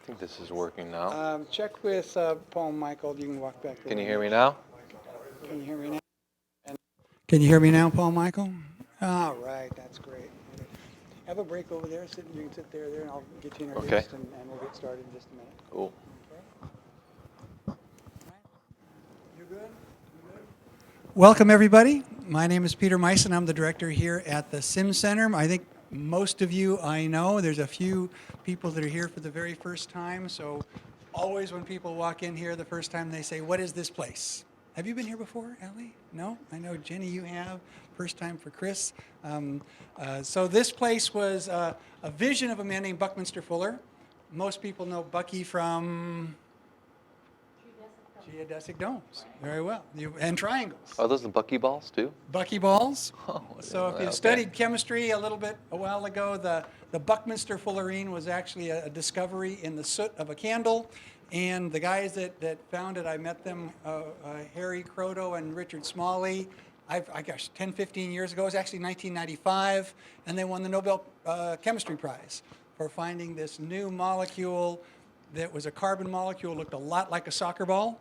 think this is working now. Check with Paul and Michael. You can walk back there. Can you hear me now? Can you hear me now? Can you hear me now, Paul and Michael? All right, that's great. Have a break over there. You can sit there, and I'll get you introduced, Okay. and we'll get started in just a minute. Cool. Okay. You good? Welcome, everybody. My name is Peter Meissen. I'm the director here at the Sim Center. I think most of you I know. There's a few people that are here for the very first time. So always when people walk in here the first time, they say, "What is this place?" Have you been here before, Ellie? No? I know, Jenny, you have. First time for Chris. So this place was a vision of a man named Buckminster Fuller. Most people know Bucky from geodesic domes. Very well. And triangles. Are those the buckyballs too? Buckyballs. Oh, I didn't So know if that. you Okay. studied chemistry a little bit a while ago, the Buckminster Fullerene was actually a discovery in the soot of a candle. And the guys that found it, I met them, Harry Croto and Richard Smalley, 10, 15 years ago. It was actually 1995. And they won the Nobel Chemistry Prize for finding this new molecule that was a carbon molecule, looked a lot like a soccer ball,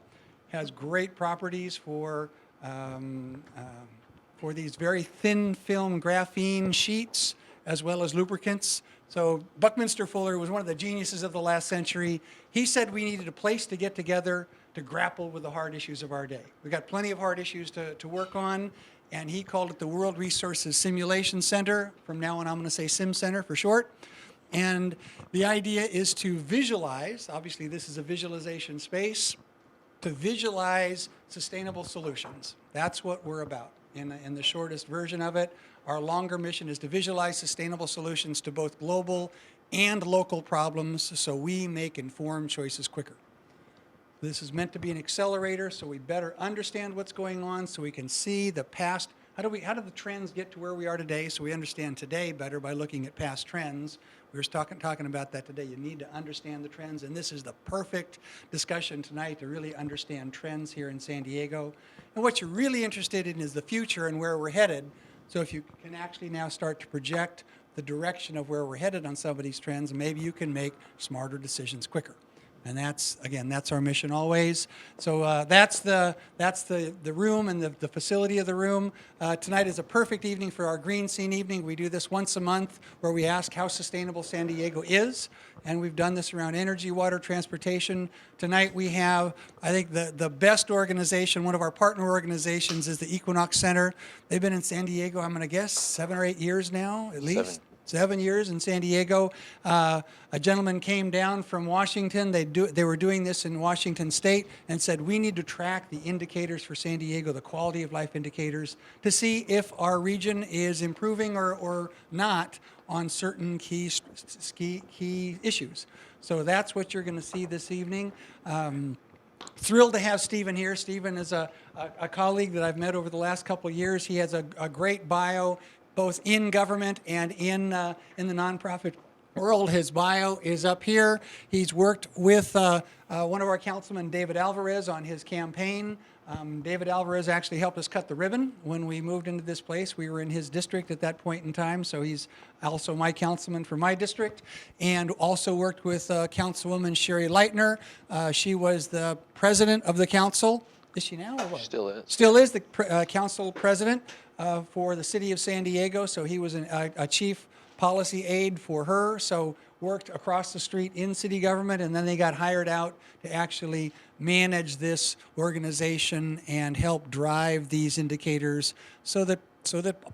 has great properties for these very thin film graphene sheets, as well as lubricants. So Buckminster Fuller was one of the geniuses of the last century. He said we needed a place to get together to grapple with the hard issues of our day. We've got plenty of hard issues to work on, and he called it the World Resources Simulation Center. From now on, I'm going to say Sim Center for short. And the idea is to visualize, obviously this is a visualization space, to visualize sustainable solutions. That's what we're about in the shortest version of it. Our longer mission is to visualize sustainable solutions to both global and local problems so we make informed choices quicker. This is meant to be an accelerator so we better understand what's going on so we can see the past. How do the trends get to where we are today so we understand today better by looking at past trends? We were talking about that today. You need to understand the trends, and this is the perfect discussion tonight to really understand trends here in San Diego. And what you're really interested in is the future and where we're headed. So if you can actually now start to project the direction of where we're headed on some of these trends, maybe you can make smarter decisions quicker. And that's our mission always. So that's the room and the facility of the room. Tonight is a perfect evening for our Green Scene Evening. We do this once a month where we ask how sustainable San Diego is. And we've done this around energy, water, transportation. Tonight we have, I think, the best organization. One of our partner organizations is the Equinox Center. They've been in San Diego, I'm going to guess, 7 or 8 years now, at least. 7 years in San Diego. A gentleman came down from Washington. They were doing this in Washington State and said, we need to track the indicators for San Diego, the quality of life indicators, to see if our region is improving or not on certain key issues. So that's what you're going to see this evening. Thrilled to have Stephen here. Stephen is a colleague that I've met over the last couple of years. He has a great bio, both in government and in the nonprofit world. His bio is up here. He's worked with one of our councilmen, David Alvarez, on his campaign. David Alvarez actually helped us cut the ribbon when we moved into this place. We were in his district at that point in time, so he's also my councilman for my district, and also worked with Councilwoman Sherry Leitner. She was the president of the council. Is she now or what? Still is. Still is the council president for the city of San Diego. So he was a chief policy aide for her. So worked across the street in city government, and then they got hired out to actually manage this organization and help drive these indicators so that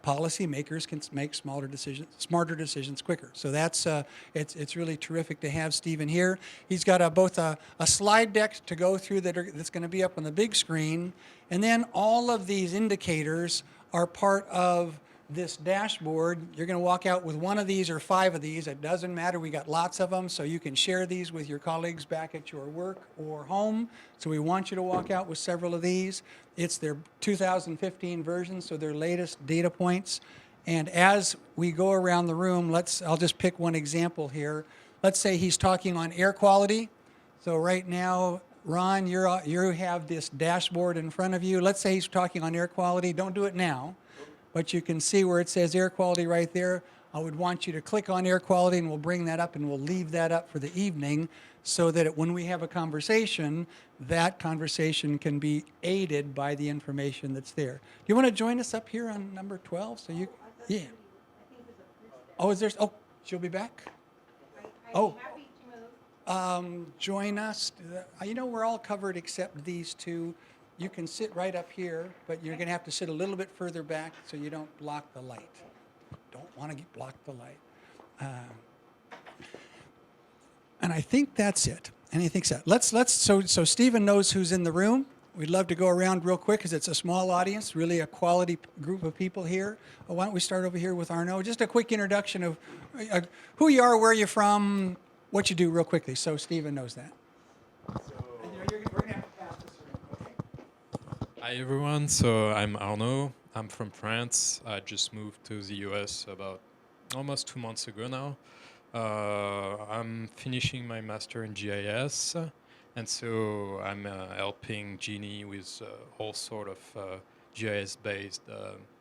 policymakers can make smarter decisions quicker. So that's it's really terrific to have Stephen here. He's got both a slide deck to go through that's going to be up on the big screen, and then all of these indicators are part of this dashboard. You're going to walk out with one of these or 5 of these. It doesn't matter. We got lots of them, so you can share these with your colleagues back at your work or home. So we want you to walk out with several of these. It's their 2015 version, so their latest data points. And as we go around the room, I'll just pick one example here. Let's say he's talking on air quality. So right now, Ron, you have this dashboard in front of you. Let's say he's talking on air quality. Don't do it now. But you can see where it says air quality right there. I would want you to click on air quality, and we'll bring that up, and we'll leave that up for the evening so that when we have a conversation, that conversation can be aided by the information that's there. Do you want to join us up here on number 12? So you, yeah. Oh, is there? Oh, she'll be back? Oh. Join us. You know, we're all covered except these two. You can sit right up here, but you're going to have to sit a little bit further back so you don't block the light. Don't want to block the light. And I think that's it. And I think so. So Stephen knows who's in the room. We'd love to go around real quick because it's a small audience, really a quality group of people here. Why don't we start over here with Arnaud? Just a quick introduction of who you are, where you're from, what you do real quickly. So Stephen knows that. We're going to have to pass this around. Okay. Hi everyone, so I'm Arnaud. I'm from France. I just moved to the US about almost 2 months ago now. I'm finishing my master in GIS, and so I'm helping Jeannie with all sort of GIS-based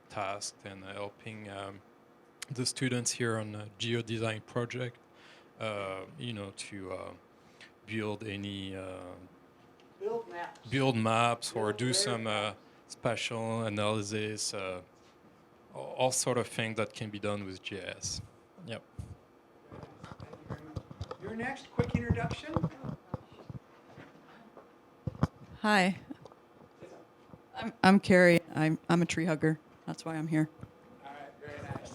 tasks and helping the students here on a geodesign project, to build any build maps or do some spatial analysis, all sort of things that can be done with GIS. Yep. Your next quick introduction. Hi, I'm Carrie. I'm a tree hugger. That's why I'm here. All right, very nice.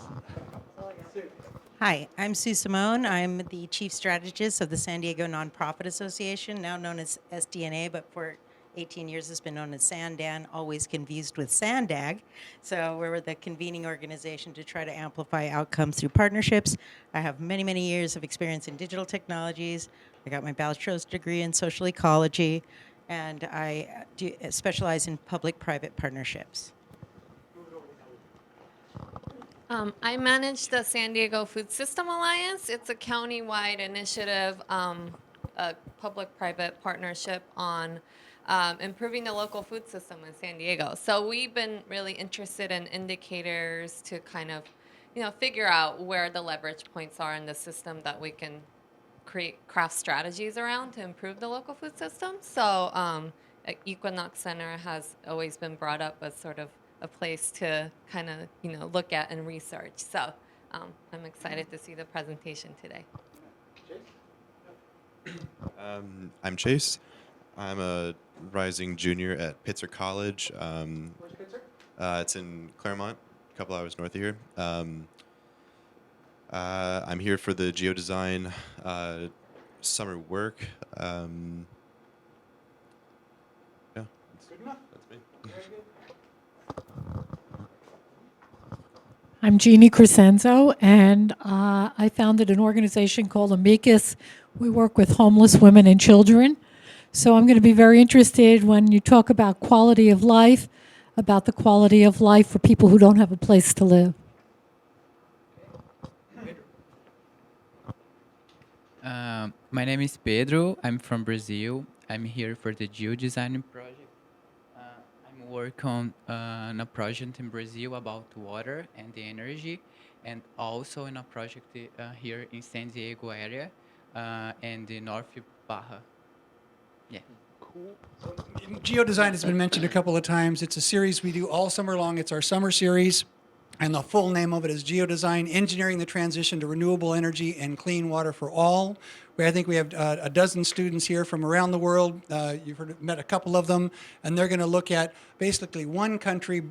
Hi, I'm Sue Simone. I'm the Chief Strategist of the San Diego Nonprofit Association, now known as SDNA, but for 18 years it's been known as Sandan, always confused with Sandag. So we're the convening organization to try to amplify outcomes through partnerships. I have many, many years of experience in digital technologies. I got my bachelor's degree in social ecology, and I specialize in public-private partnerships. I manage the San Diego Food System Alliance. It's a county-wide initiative, a public-private partnership on improving the local food system in San Diego. So we've been really interested in indicators to kind of, figure out where the leverage points are in the system that we can craft strategies around to improve the local food system. So Equinox Center has always been brought up as sort of a place to kind of, look at and research. So I'm excited to see the presentation today. I'm Chase. I'm a rising junior at Pitzer College. Where's Pitzer? It's in Claremont, a couple hours north of here. I'm here for the geodesign summer work. Yeah, Good enough. that's me. Very good. I'm Jeannie Crescenzo, and I founded an organization called Amicus. We work with homeless women and children. So I'm going to be very interested when you talk about quality of life, about the quality of life for people who don't have a place to live. My name is Pedro. I'm from Brazil. I'm here for the geodesign project. I'm working on a project in Brazil about water and the energy, and also in a project here in San Diego area and the North Baja. Yeah. Geodesign has been mentioned a couple of times. It's a series we do all summer long. It's our summer series, and the full name of it is Geodesign, Engineering the Transition to Renewable Energy and Clean Water for All. I think we have a dozen students here from around the world. You've met a couple of them, and they're going to look at basically one country,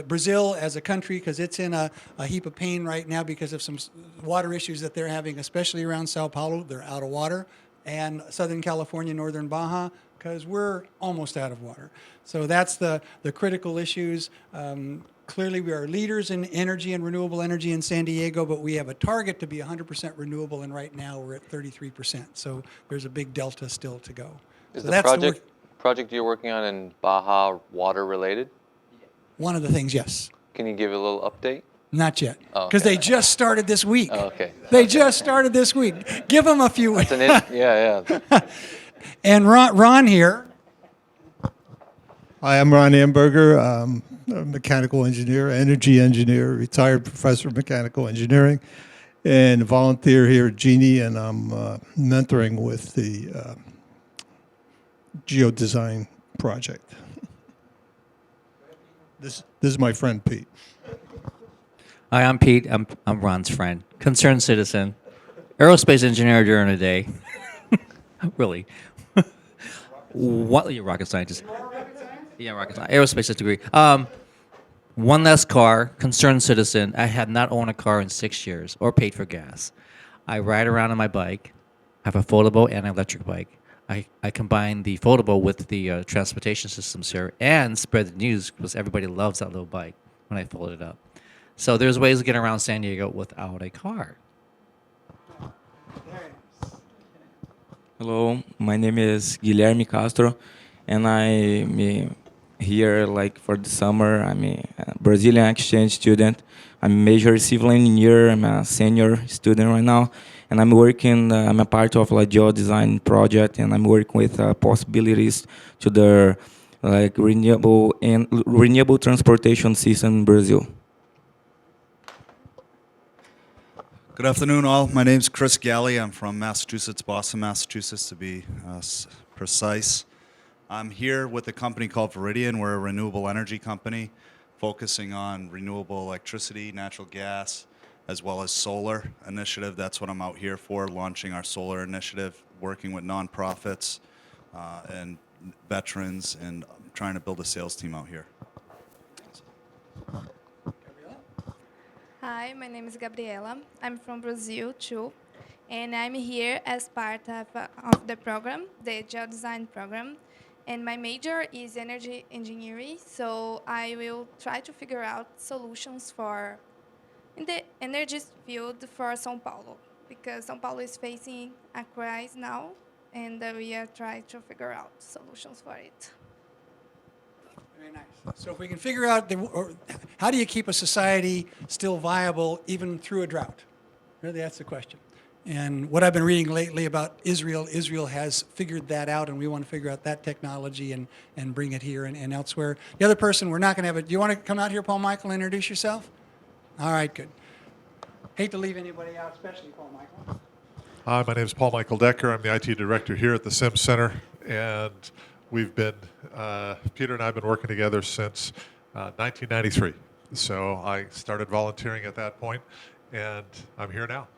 Brazil as a country, because it's in a heap of pain right now because of some water issues that they're having, especially around Sao Paulo. They're out of water. And Southern California, Northern Baja, because we're almost out of water. So that's the critical issues. Clearly, we are leaders in energy and renewable energy in San Diego, but we have a target to be 100% renewable, and right now we're at 33%. So there's a big delta still to go. Is So the that's project you're working on in Baja water related? one of the things, yes. Can you give a little update? Not yet, Oh, because okay. they just started this week. Oh, okay. They just started this week. Give them a few weeks. Yeah. And Ron here. Hi, I'm Ron Amberger. a mechanical engineer, energy engineer, retired professor of mechanical engineering, and volunteer here at Genie, and I'm mentoring with the geodesign project. This is my friend Pete. Hi, I'm Pete. I'm Ron's friend, concerned citizen, aerospace engineer during the day. Really. What? You're a rocket scientist. Yeah, rocket science. Aerospace degree. One less car, concerned citizen. I have not owned a car in 6 years or paid for gas. I ride around on my bike, have a foldable and an electric bike. I combine the foldable with the transportation systems here and spread the news because everybody loves that little bike when I fold it up. So there's ways to get around San Diego without a car. Hello, my name is Guilherme Castro, and I'm here like for the summer. I'm a Brazilian exchange student. I'm a major civil engineer. I'm a senior student right now, and I'm working. I'm a part of a geo design project, and I'm working with possibilities to the like renewable transportation system in Brazil. Good afternoon, all. My name's Chris Galley. I'm from Massachusetts, Boston, Massachusetts, to be precise. I'm here with a company called Viridian. We're a renewable energy company focusing on renewable electricity, natural gas, as well as solar initiative. That's what I'm out here for, launching our solar initiative, working with nonprofits and veterans, and trying to build a sales team out here. Hi, my name is Gabriela. I'm from Brazil too, and I'm here as part of the program, the geodesign program. And my major is energy engineering, so I will try to figure out solutions in the energy field for São Paulo, because São Paulo is facing a crisis now, and we are trying to figure out solutions for it. Very nice. So if we can figure out how do you keep a society still viable even through a drought? Really, that's the question. And what I've been reading lately about Israel has figured that out, and we want to figure out that technology and bring it here and elsewhere. The other person, we're not going to have it. Do you want to come out here, Paul Michael, and introduce yourself? All right, good. Hate to leave anybody out, especially Paul Michael. Hi, my name is Paul Michael Decker. I'm the IT director here at the SIM Center, and we've been, Peter and I have been working together since 1993. So I started volunteering at that point, and I'm here now.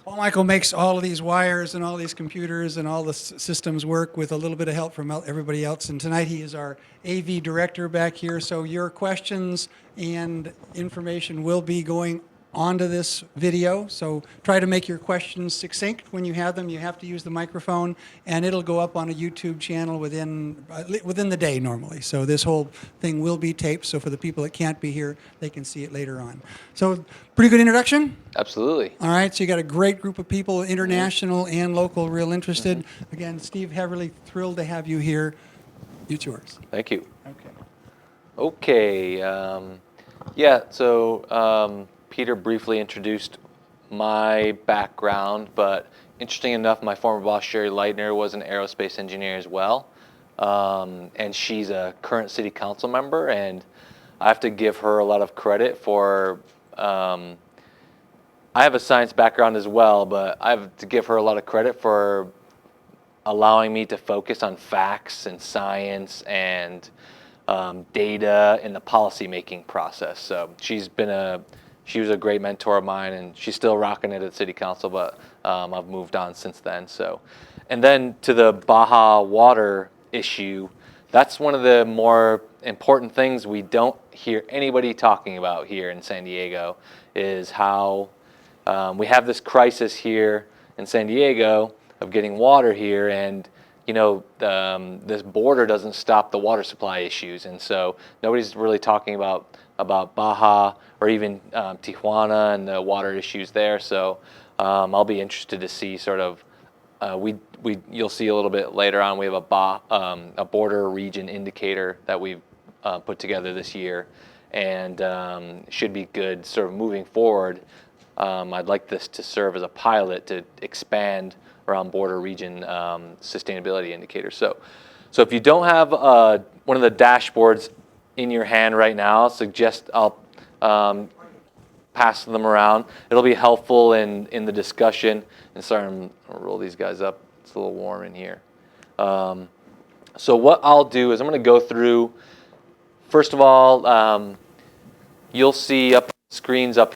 Paul Michael makes all of these wires and all these computers and all the systems work with a little bit of help from everybody else. And tonight he is our AV director back here. So your questions and information will be going onto this video. So try to make your questions succinct when you have them. You have to use the microphone, and it'll go up on a YouTube channel within the day normally. So this whole thing will be taped. So for the people that can't be here, they can see it later on. So pretty good introduction? Absolutely. All right, so you got a great group of people, international and local, real interested. Again, Steve Heverly, thrilled to have you here. It's yours. Thank you. Okay. Okay. So Peter briefly introduced my background, but interesting enough, my former boss, Sherry Leitner, was an aerospace engineer as well. And she's a current city council member, and I have to give her a lot of credit for, I have a science background as well, but I have to give her a lot of credit for allowing me to focus on facts and science and data in the policy-making process. So she was a great mentor of mine, and she's still rocking it at City Council, but I've moved on since then. So, and then to the Baja water issue, that's one of the more important things we don't hear anybody talking about here in San Diego, is how we have this crisis here in San Diego of getting water here, and this border doesn't stop the water supply issues, and so nobody's really talking about Baja or even Tijuana and the water issues there. So I'll be interested to see sort of you'll see a little bit later on. We have a border region indicator that we've put together this year, and should be good sort of moving forward. I'd like this to serve as a pilot to expand around border region sustainability indicators. So if you don't have one of the dashboards in your hand right now. Suggest I'll pass them around. It'll be helpful in the discussion. And sorry, I'm gonna roll these guys up. It's a little warm in here. So what I'll do is I'm going to go through. First of all, you'll see up screens up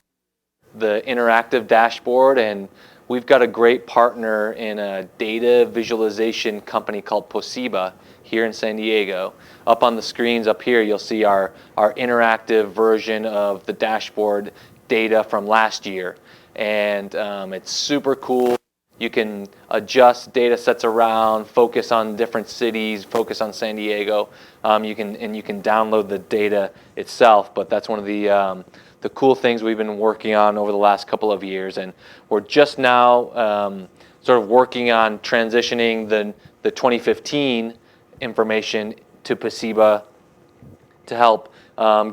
the interactive dashboard, and we've got a great partner in a data visualization company called Posiba here in San Diego. Up on the screens up here, you'll see our interactive version of the dashboard data from last year, and it's super cool. You can adjust data sets around, focus on different cities, focus on San Diego. You can download the data itself, but that's one of the cool things we've been working on over the last couple of years, and we're just now sort of working on transitioning the 2015 information to Pasiba to help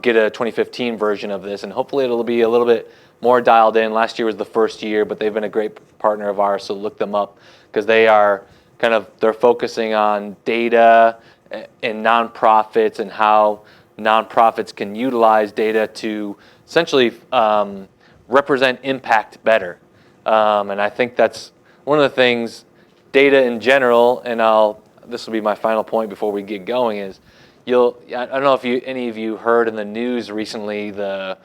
get a 2015 version of this, and hopefully it'll be a little bit more dialed in. Last year was the first year, but they've been a great partner of ours, so look them up because they're focusing on data and nonprofits and how nonprofits can utilize data to essentially represent impact better. And I think that's one of the things, data in general, and this will be my final point before we get going, is I don't know if any of you heard in the news recently, the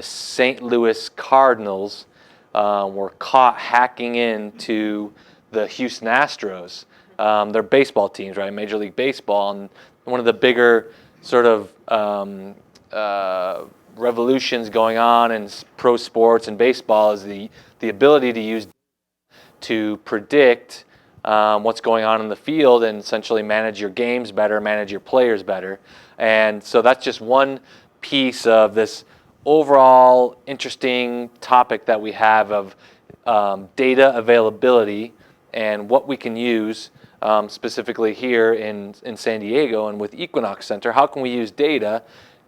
St. Louis Cardinals were caught hacking into the Houston Astros, their baseball teams, right? Major League Baseball. And one of the bigger sort of revolutions going on in pro sports and baseball is the ability to use to predict what's going on in the field and essentially manage your games better, manage your players better. And so that's just one piece of this overall interesting topic that we have of data availability and what we can use specifically here in San Diego and with Equinox Center. How can we use data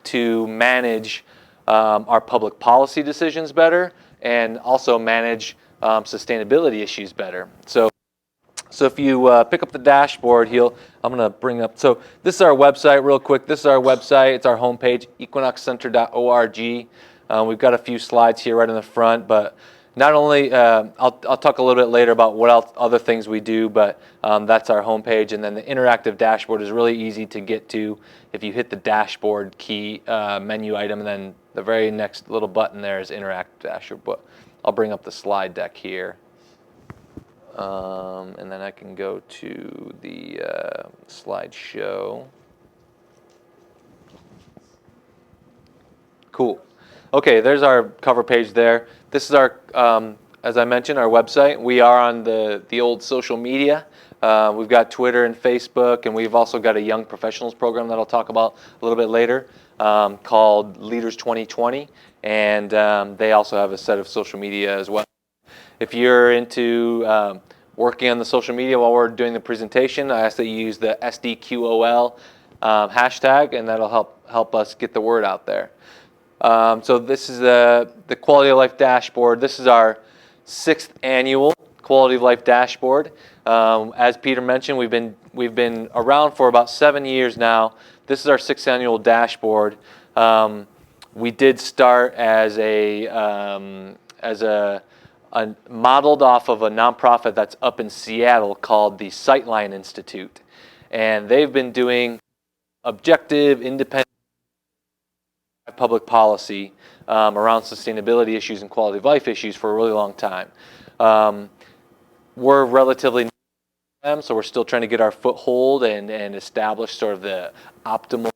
to manage our public policy decisions better and also manage sustainability issues better? So if you pick up the dashboard, I'm going to bring up, so this is our website real quick. This is our website. It's our homepage, equinoxcenter.org. We've got a few slides here right in the front, but not only, I'll talk a little bit later about what else, other things we do, but that's our homepage. And then the interactive dashboard is really easy to get to. If you hit the dashboard key menu item, and then the very next little button there is interactive dashboard. But I'll bring up the slide deck here. And then I can go to the slideshow. Cool. Okay, there's our cover page there. This is our, as I mentioned, our website. We are on the old social media. We've got Twitter and Facebook, and we've also got a young professionals program that I'll talk about a little bit later called Leaders 2020, and they also have a set of social media as well. If you're into working on the social media while we're doing the presentation, I ask that you use the SDQOL hashtag, and that'll help us get the word out there. So this is the Quality of Life Dashboard. This is our 6th annual Quality of Life Dashboard. As Peter mentioned, we've been around for about 7 years now. This is our 6th annual dashboard. We did start as a modeled off of a nonprofit that's up in Seattle called the Sightline Institute. And they've been doing objective, independent public policy around sustainability issues and quality of life issues for a really long time. We're relatively new to them, so we're still trying to get our foothold and establish sort of the optimal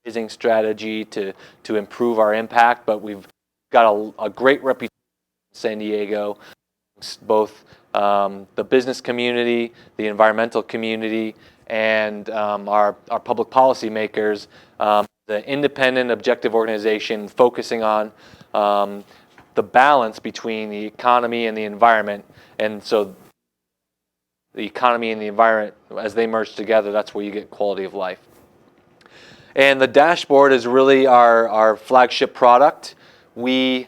fundraising strategy to improve our impact, but we've got a great reputation in San Diego, both the business community, the environmental community, and our public policy makers. The independent, objective organization focusing on the balance between the economy and the environment. And so the economy and the environment, as they merge together, that's where you get quality of life. And the dashboard is really our flagship product. We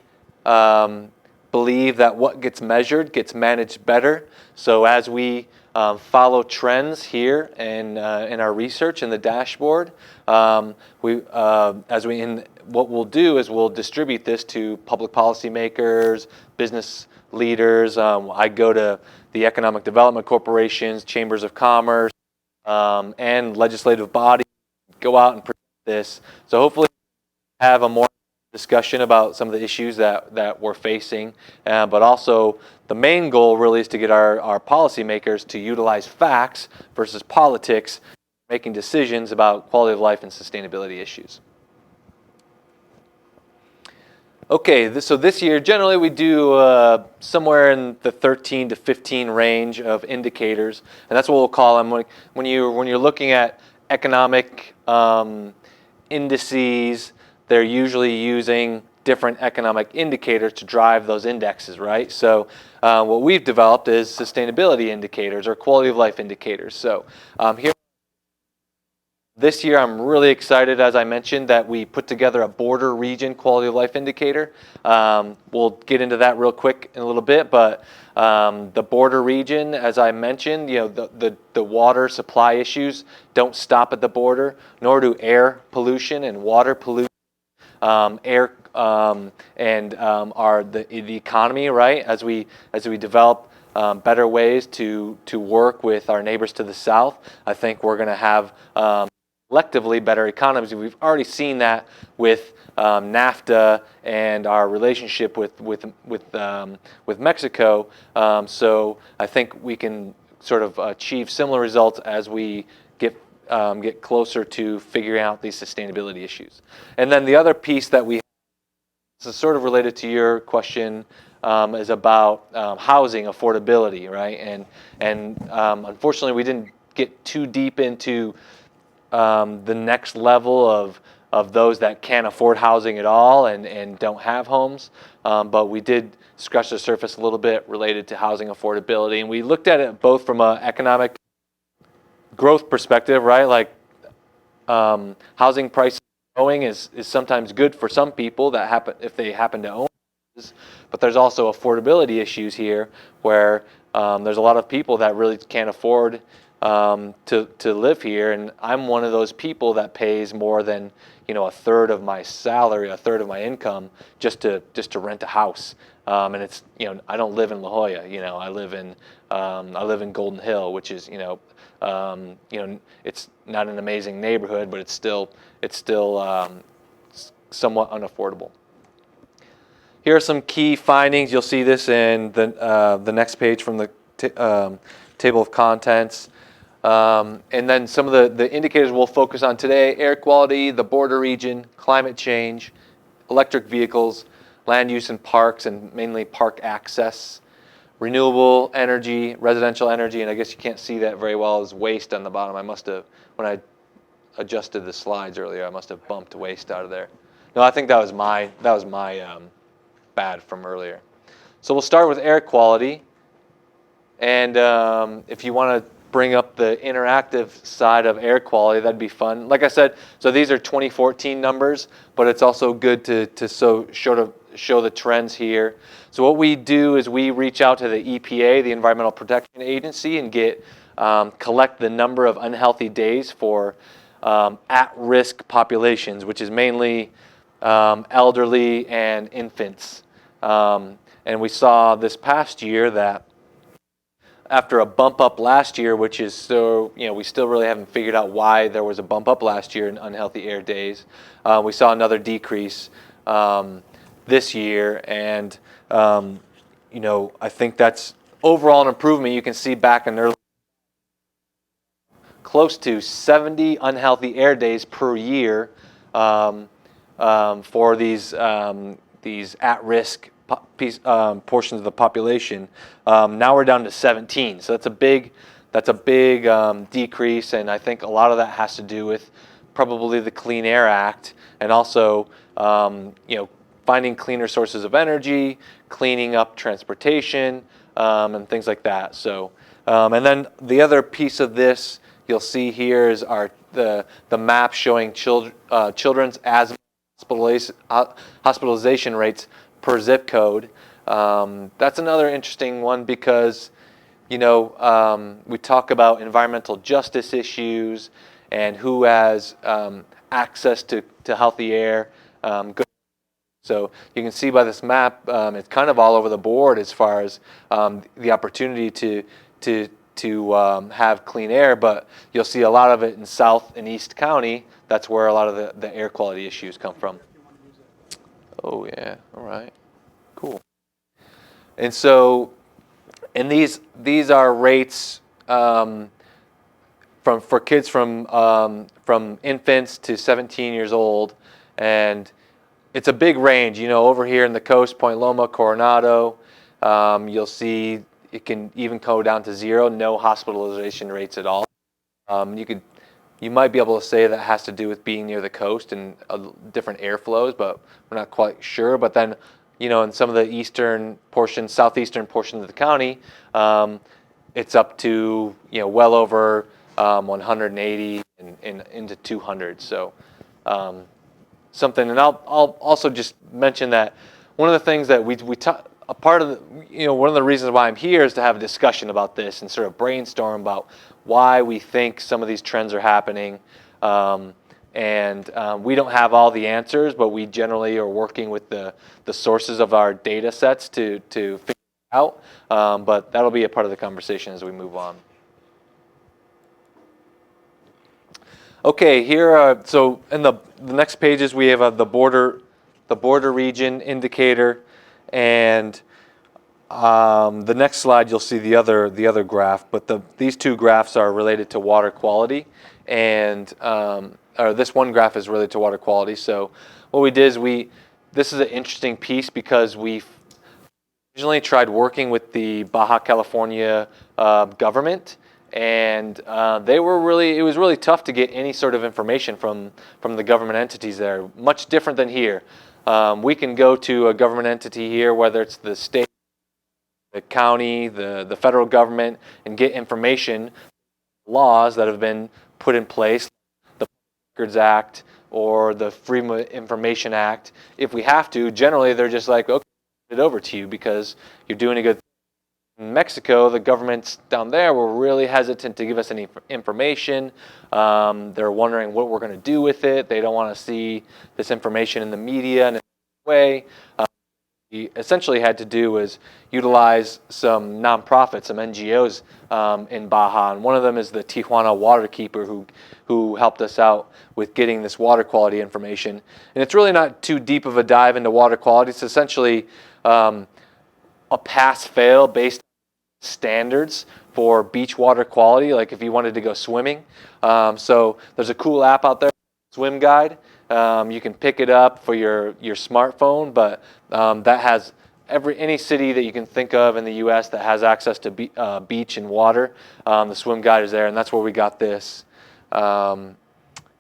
believe that what gets measured gets managed better. So as we follow trends here in our research in the dashboard, what we'll do is we'll distribute this to public policymakers, business leaders. I go to the economic development corporations, chambers of commerce, and legislative bodies, go out and present this. So hopefully have a more discussion about some of the issues that we're facing, but also the main goal really is to get our policymakers to utilize facts versus politics, making decisions about quality of life and sustainability issues. Okay, so this year generally we do somewhere in the 13 to 15 range of indicators, and that's what we'll call them. When you're looking at economic indices, they're usually using different economic indicators to drive those indexes, right? So what we've developed is sustainability indicators or quality of life indicators. So here, this year I'm really excited, as I mentioned, that we put together a border region quality of life indicator. We'll get into that real quick in a little bit, but the border region, as I mentioned, the water supply issues don't stop at the border, nor do air pollution and water pollution. The economy, right? As we develop better ways to work with our neighbors to the south, I think we're going to have collectively better economies. We've already seen that with NAFTA and our relationship with Mexico. So I think we can sort of achieve similar results as we get closer to figuring out these sustainability issues. And then the other piece that we have, this is sort of related to your question, is about housing affordability, right? And unfortunately, we didn't get too deep into the next level of those that can't afford housing at all and don't have homes. But we did scratch the surface a little bit related to housing affordability. And we looked at it both from an economic growth perspective, right? Like housing prices growing is sometimes good for some people if they happen to own houses. But there's also affordability issues here where there's a lot of people that really can't afford to live here, and I'm one of those people that pays more than a third of my salary, a third of my income just to rent a house. And it's I don't live in La Jolla. I live in Golden Hill, which is it's not an amazing neighborhood, but it's still somewhat unaffordable. Here are some key findings. You'll see this in the next page from the table of contents. And then some of the indicators we'll focus on today: air quality, the border region, climate change, electric vehicles, land use in parks and mainly park access, renewable energy, residential energy, and I guess you can't see that very well as waste on the bottom. I must have, when I adjusted the slides earlier, I must have bumped waste out of there. No, I think that was my bad from earlier. So we'll start with air quality, and if you want to bring up the interactive side of air quality, that'd be fun. Like I said, so these are 2014 numbers, but it's also good to show the trends here. So what we do is we reach out to the EPA, the Environmental Protection Agency, and collect the number of unhealthy days for at-risk populations, which is mainly elderly and infants. And we saw this past year that after a bump up last year, which is we still really haven't figured out why there was a bump up last year in unhealthy air days. We saw another decrease this year, and I think that's overall an improvement. You can see back in early, close to 70 unhealthy air days per year for these at-risk portions of the population. Now we're down to 17, so that's a big decrease, and I think a lot of that has to do with probably the Clean Air Act, and also finding cleaner sources of energy, cleaning up transportation, and things like that. So, and then the other piece of this you'll see here is the map showing children's asthma hospitalization rates per zip code. That's another interesting one because, you know, we talk about environmental justice issues and who has access to healthy air. So you can see by this map, it's kind of all over the board as far as the opportunity to have clean air, but you'll see a lot of it in South and East County. That's where a lot of the air quality issues come from. Oh yeah, all right, cool. And so, and these are rates for kids from infants to 17 years old, and it's a big range. You know, over here in the coast, Point Loma, Coronado, you'll see it can even go down to 0, no hospitalization rates at all. You might be able to say that has to do with being near the coast and different airflows, but we're not quite sure. But then, you know, in some of the eastern portions, southeastern portions of the county, it's up to, you know, well over 180 and into 200. So something, and I'll also just mention that one of the things that we talk, a part of the, you know, one of the reasons why I'm here is to have a discussion about this and sort of brainstorm about why we think some of these trends are happening. We don't have all the answers, but we generally are working with the sources of our data sets to figure it out. But that'll be a part of the conversation as we move on. Okay, here are, so in the next pages we have the border region indicator, and the next slide you'll see the other graph, but these two graphs are related to water quality, and or this one graph is related to water quality. So what we did is this is an interesting piece because we originally tried working with the Baja California government, and it was really tough to get any sort of information from the government entities there. Much different than here. We can go to a government entity here, whether it's the state, the county, the federal government, and get information, laws that have been put in place, the Records Act or the Freedom of Information Act. If we have to, generally they're just like, okay, it over to you because you're doing a good thing. In Mexico, the governments down there were really hesitant to give us any information. They're wondering what we're going to do with it. They don't want to see this information in the media in a way. We essentially had to do was utilize some nonprofits, some NGOs in Baja, and one of them is the Tijuana Waterkeeper, who helped us out with getting this water quality information. And it's really not too deep of a dive into water quality. It's essentially a pass-fail based on standards for beach water quality, like if you wanted to go swimming. So there's a cool app out there, Swim Guide. You can pick it up for your smartphone, but that has any city that you can think of in the U.S. that has access to beach and water. The Swim Guide is there, and that's where we got this. And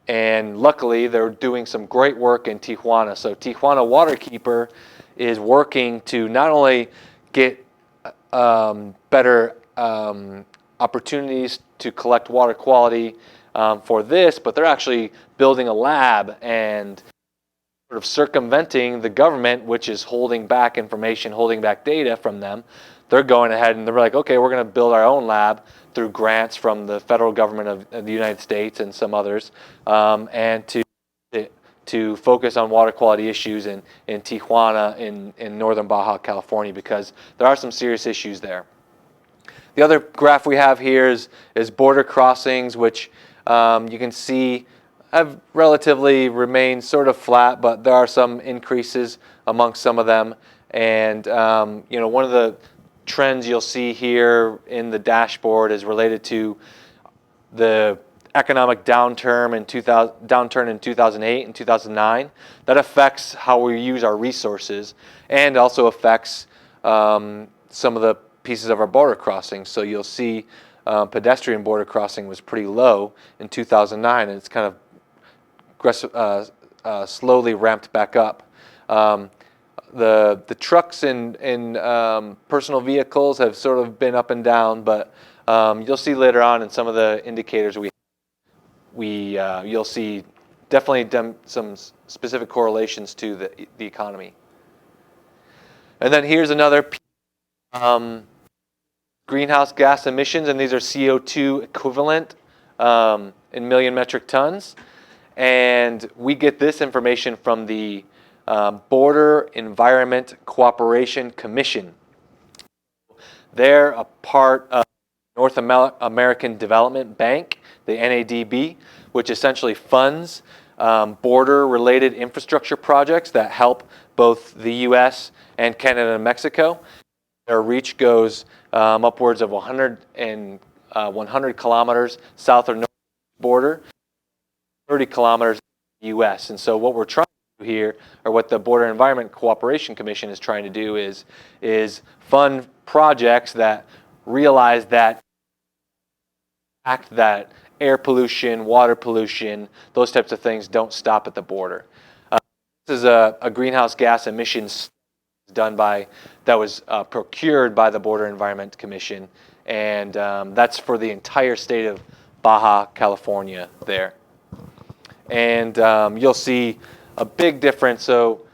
luckily, they're doing some great work in Tijuana. So Tijuana Waterkeeper is working to not only get better opportunities to collect water quality for this, but they're actually building a lab and sort of circumventing the government, which is holding back information, holding back data from them. They're going ahead and they're like, okay, we're going to build our own lab through grants from the federal government of the United States and some others, and to focus on water quality issues in Tijuana, in northern Baja California, because there are some serious issues there. The other graph we have here is border crossings, which you can see have relatively remained sort of flat, but there are some increases amongst some of them. And you know, one of the trends you'll see here in the dashboard is related to the economic downturn in 2008 and 2009. That affects how we use our resources and also affects some of the pieces of our border crossings. So you'll see pedestrian border crossing was pretty low in 2009, and it's kind of slowly ramped back up. The trucks and personal vehicles have sort of been up and down, but you'll see later on in some of the indicators you'll see definitely some specific correlations to the economy. And then here's another greenhouse gas emissions, and these are CO2 equivalent in million metric tons. And we get this information from the Border Environment Cooperation Commission. They're a part of North American Development Bank, the NADB, which essentially funds border-related infrastructure projects that help both the U.S. and Canada and Mexico. Their reach goes upwards of 100 kilometers south or north border, 30 kilometers U.S. And so what we're trying to do here, or what the Border Environment Cooperation Commission is trying to do, is fund projects that realize that air pollution, water pollution, those types of things don't stop at the border. This is a greenhouse gas emissions done by, that was procured by the Border Environment Commission, and that's for the entire state of Baja California there. And you'll see a big difference. So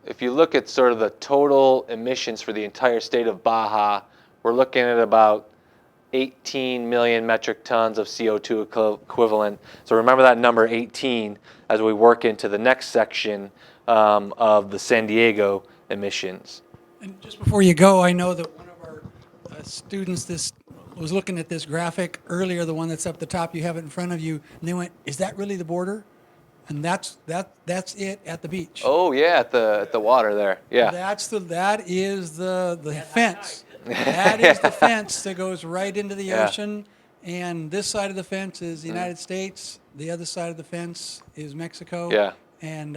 if you look at sort of the total emissions for the entire state of Baja, we're looking at about 18 million metric tons of CO2 equivalent. So remember that number 18 as we work into the next section of the San Diego emissions. And just before you go, I know that one of our students was looking at this graphic earlier, the one that's up the top. You have it in front of you, and they went, "Is that really the border?" And that's it at the beach. Oh yeah, at the water there. Yeah. That is the fence. That is the fence that goes right into the ocean. And this side of the fence is the United States. The other side of the fence is Mexico. Yeah. And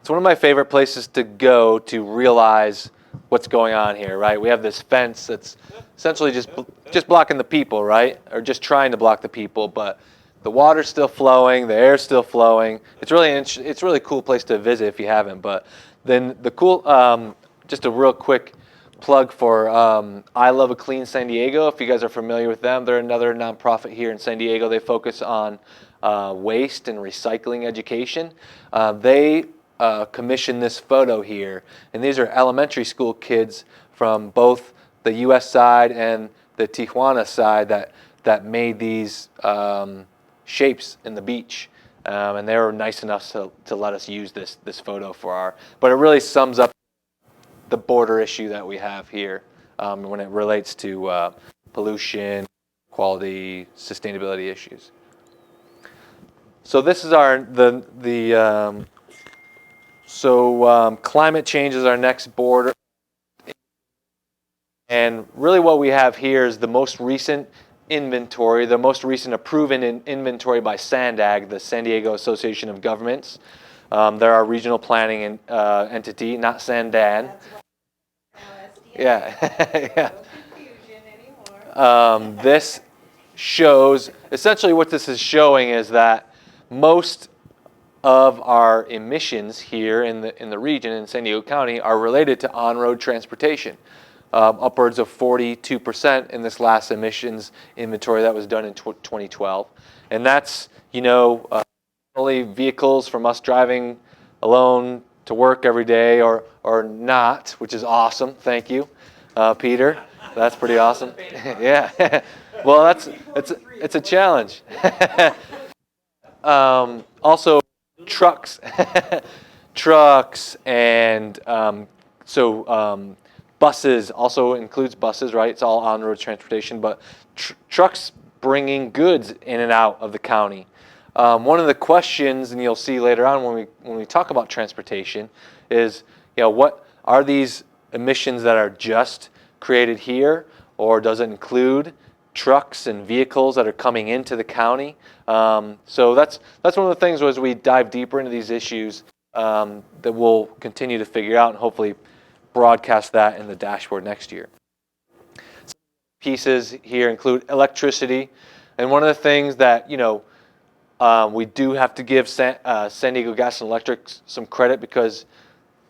it's one of my favorite places to go to realize what's going on here, right? We have this fence that's essentially just blocking the people, right? Or just trying to block the people, but the water's still flowing, the air's still flowing. It's a really cool place to visit if you haven't. But then the cool, just a real quick plug for I Love a Clean San Diego. If you guys are familiar with them, they're another nonprofit here in San Diego. They focus on waste and recycling education. They commissioned this photo here, and these are elementary school kids from both the U.S. side and the Tijuana side that made these shapes in the beach, and they were nice enough to let us use this photo but it really sums up the border issue that we have here when it relates to pollution, quality, sustainability issues. So this is climate change is our next border, and really what we have here is the most recent inventory, the most recent approved inventory by SANDAG, the San Diego Association of Governments. They're our regional planning entity, not Sandan. Yeah. This shows, essentially what this is showing is that most of our emissions here in the region in San Diego County are related to on-road transportation. Upwards of 42% in this last emissions inventory that was done in 2012. And that's, only vehicles from us driving alone to work every day or not, which is awesome. Thank you, Peter. That's pretty awesome. Yeah. Well, it's a challenge. Also, trucks. Trucks and buses also includes buses, right? It's all on-road transportation, but trucks bringing goods in and out of the county. One of the questions, and you'll see later on when we talk about transportation, is what are these emissions that are just created here, or does it include trucks and vehicles that are coming into the county? So that's one of the things as we dive deeper into these issues that we'll continue to figure out and hopefully broadcast that in the dashboard next year. Some pieces here include electricity, and one of the things that we do have to give San Diego Gas and Electric some credit, because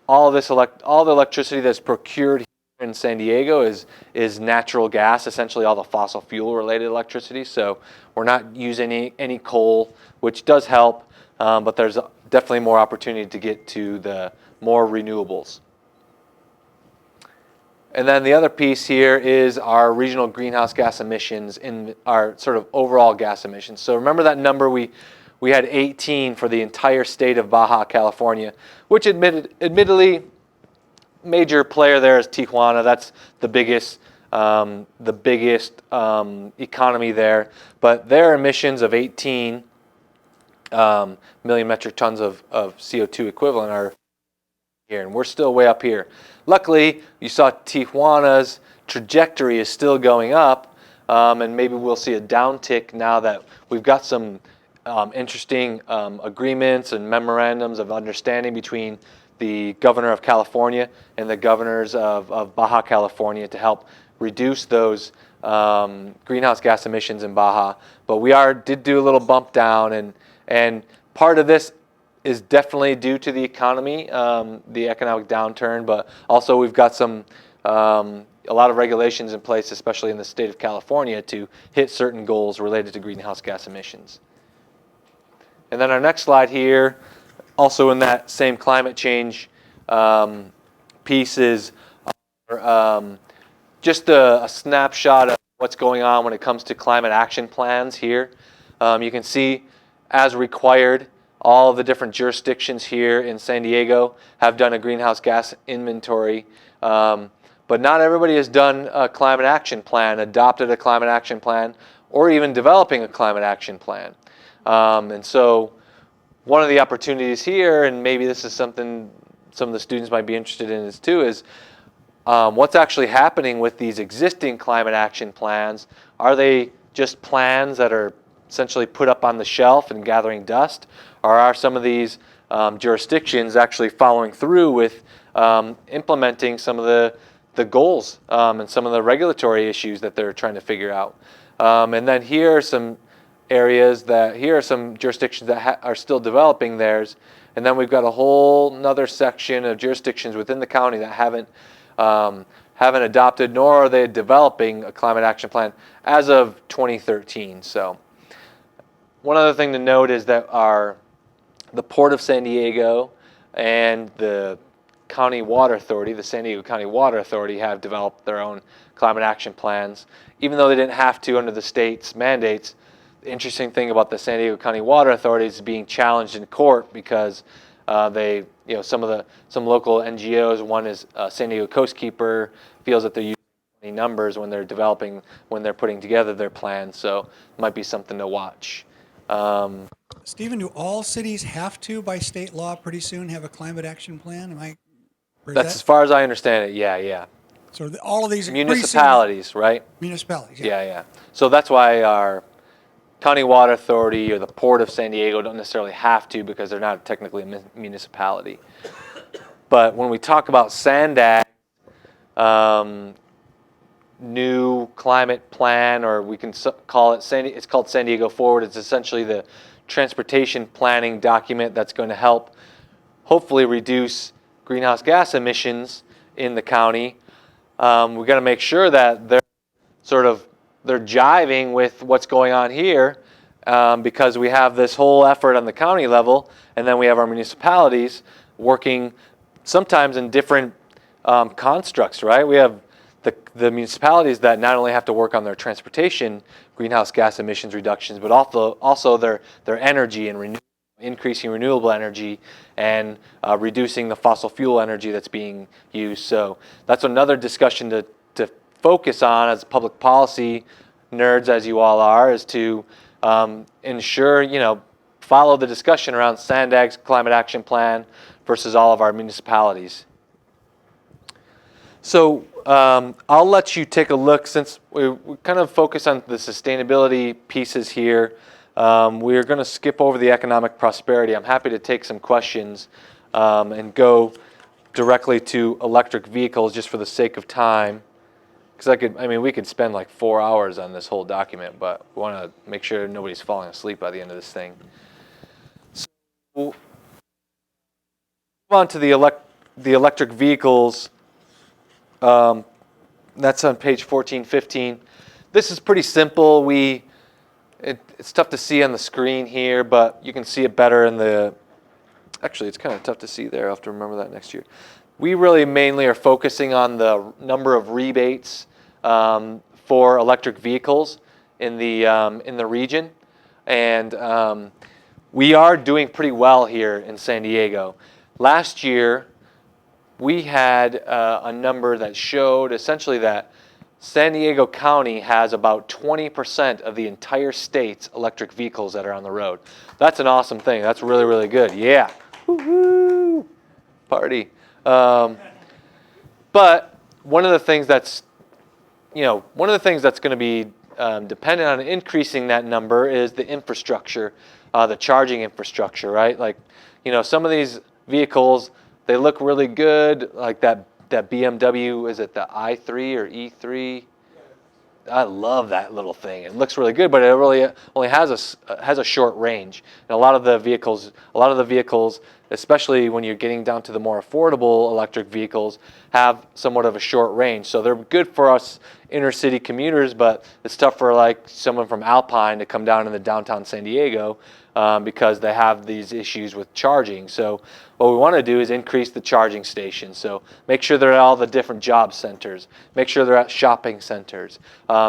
all the electricity that's procured here in San Diego is natural gas, essentially all the fossil fuel related electricity. So we're not using any coal, which does help, but there's definitely more opportunity to get to the more renewables. And then the other piece here is our regional greenhouse gas emissions in our sort of overall gas emissions. So remember that number we had 18 for the entire state of Baja California, which admittedly, major player there is Tijuana. That's the biggest economy there. But their emissions of 18 million metric tons of CO2 equivalent are here, and we're still way up here. Luckily, you saw Tijuana's trajectory is still going up, and maybe we'll see a downtick now that we've got some interesting agreements and memorandums of understanding between the governor of California and the governors of Baja California to help reduce those greenhouse gas emissions in Baja. But we did do a little bump down, and part of this is definitely due to the economy, the economic downturn, but also we've got a lot of regulations in place, especially in the state of California, to hit certain goals related to greenhouse gas emissions. And then our next slide here, also in that same climate change piece, is just a snapshot of what's going on when it comes to climate action plans here. You can see, as required, all of the different jurisdictions here in San Diego have done a greenhouse gas inventory, but not everybody has done a climate action plan, adopted a climate action plan, or even developing a climate action plan. And so one of the opportunities here, and maybe this is something some of the students might be interested in is too, is what's actually happening with these existing climate action plans. Are they just plans that are essentially put up on the shelf and gathering dust? Or are some of these jurisdictions actually following through with implementing some of the goals and some of the regulatory issues that they're trying to figure out? And then here are some areas here are some jurisdictions that are still developing theirs. And then we've got a whole another section of jurisdictions within the county that haven't adopted, nor are they developing a climate action plan as of 2013. So one other thing to note is that the Port of San Diego and the County Water Authority, the San Diego County Water Authority, have developed their own climate action plans, even though they didn't have to under the state's mandates. The interesting thing about the San Diego County Water Authority is being challenged in court because some local NGOs, one is San Diego Coastkeeper, feels that they're using numbers when they're putting together their plans. So it might be something to watch. Stephen, do all cities have to, by state law, pretty soon have a climate action plan? That's as far as I understand it. Yeah. So all of these municipalities, right? Municipalities. Yeah. So that's why our County Water Authority or the Port of San Diego don't necessarily have to, because they're not technically a municipality. But when we talk about SANDAG, new climate plan, or we can call it it's called San Diego Forward. It's essentially the transportation planning document that's going to help hopefully reduce greenhouse gas emissions in the county. We've got to make sure that they're jiving with what's going on here, because we have this whole effort on the county level, and then we have our municipalities working sometimes in different constructs, right? We have the municipalities that not only have to work on their transportation greenhouse gas emissions reductions, but also their energy and increasing renewable energy and reducing the fossil fuel energy that's being used. So that's another discussion to focus on as public policy nerds, as you all are, is to ensure, follow the discussion around SANDAG's climate action plan versus all of our municipalities. So I'll let you take a look, since we kind of focus on the sustainability pieces here. We're going to skip over the economic prosperity. I'm happy to take some questions and go directly to electric vehicles just for the sake of time. Because we could spend like 4 hours on this whole document, but we want to make sure nobody's falling asleep by the end of this thing. So move on to the electric vehicles. That's on page 1415. This is pretty simple. It's tough to see on the screen here, but you can see it better in the. Actually, it's kind of tough to see there. I'll have to remember that next year. we really mainly are focusing on the number of rebates for electric vehicles in the region, and we are doing pretty well here in San Diego. Last year, we had a number that showed essentially that San Diego County has about 20% of the entire state's electric vehicles that are on the road. That's an awesome thing. That's really, really good. Yeah. Woo-hoo! Party. But one of the things that's, one of the things that's going to be dependent on increasing that number is the infrastructure, the charging infrastructure, right? Like, some of these vehicles, they look really good, like that BMW, is it the i3 or E3? I love that little thing. It looks really good, but it really only has a short range. And a lot of the vehicles, especially when you're getting down to the more affordable electric vehicles, have somewhat of a short range. So they're good for us inner city commuters, but it's tough for like someone from Alpine to come down into downtown San Diego because they have these issues with charging. So what we want to do is increase the charging stations. So make sure they're at all the different job centers. Make sure they're at shopping centers.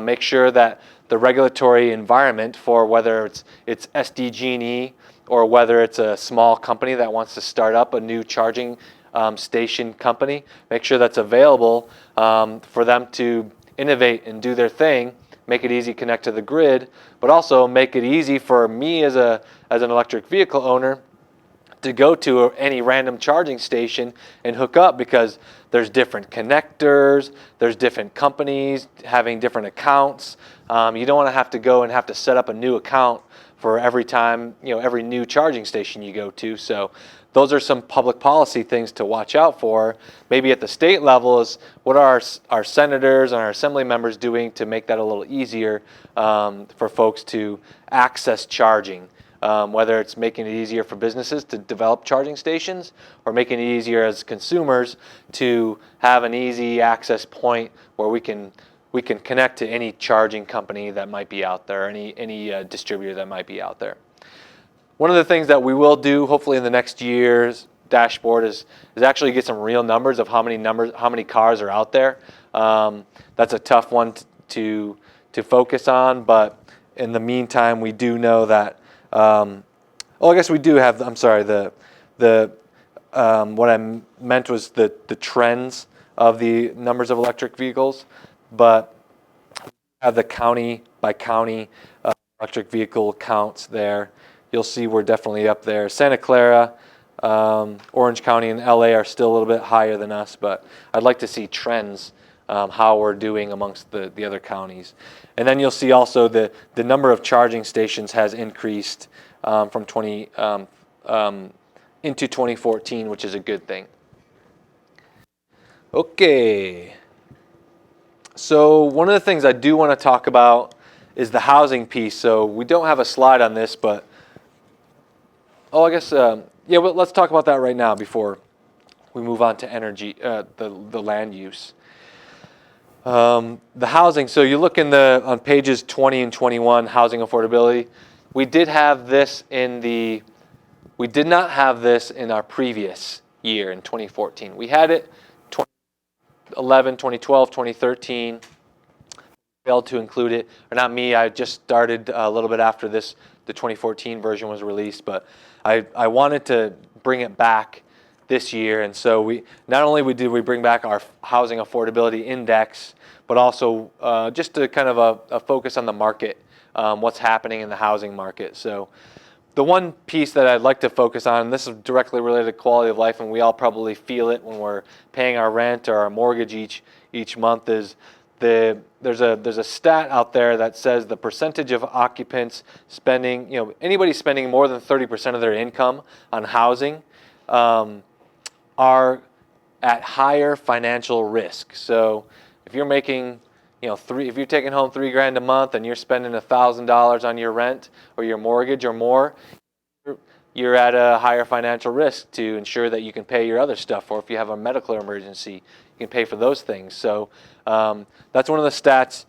Make sure that the regulatory environment for whether it's SDG&E or whether it's a small company that wants to start up a new charging station company, make sure that's available for them to innovate and do their thing, make it easy to connect to the grid, but also make it easy for me as an electric vehicle owner to go to any random charging station and hook up, because there's different connectors, there's different companies having different accounts. You don't want to have to go and have to set up a new account for every time, every new charging station you go to. So those are some public policy things to watch out for. Maybe at the state level is what are our senators and our assembly members doing to make that a little easier for folks to access charging. Whether it's making it easier for businesses to develop charging stations or making it easier as consumers to have an easy access point where we can connect to any charging company that might be out there, any distributor that might be out there. One of the things that we will do, hopefully in the next year's dashboard, is actually get some real numbers of how many cars are out there. That's a tough one to focus on, but in the meantime, we do know that. I guess we do have. I'm sorry. What I meant was the trends of the numbers of electric vehicles, but have the county by county electric vehicle counts there. You'll see we're definitely up there. Santa Clara, Orange County, and LA are still a little bit higher than us, but I'd like to see trends, how we're doing amongst the other counties. And then you'll see also the number of charging stations has increased from into 2014, which is a good thing. Okay. So one of the things I do want to talk about is the housing piece. So we don't have a slide on this, but I guess well, let's talk about that right now before we move on to energy, the land use. The housing. So you look on pages 20 and 21, housing affordability. We did have this we did not have this in our previous year in 2014. We had it 2011, 2012, 2013. Failed to include it, or not me. I just started a little bit after the 2014 version was released, but I wanted to bring it back this year, and so we not only did we bring back our housing affordability index, but also just to kind of a focus on the market, what's happening in the housing market. So the one piece that I'd like to focus on, and this is directly related to quality of life, and we all probably feel it when we're paying our rent or our mortgage each month, is there's a stat out there that says the percentage of occupants spending, anybody spending more than 30% of their income on housing are at higher financial risk. So if you're making, if you're taking home $3,000 a month and you're spending $1,000 on your rent or your mortgage or more, you're at a higher financial risk to ensure that you can pay your other stuff, or if you have a medical emergency, you can pay for those things. So that's one of the stats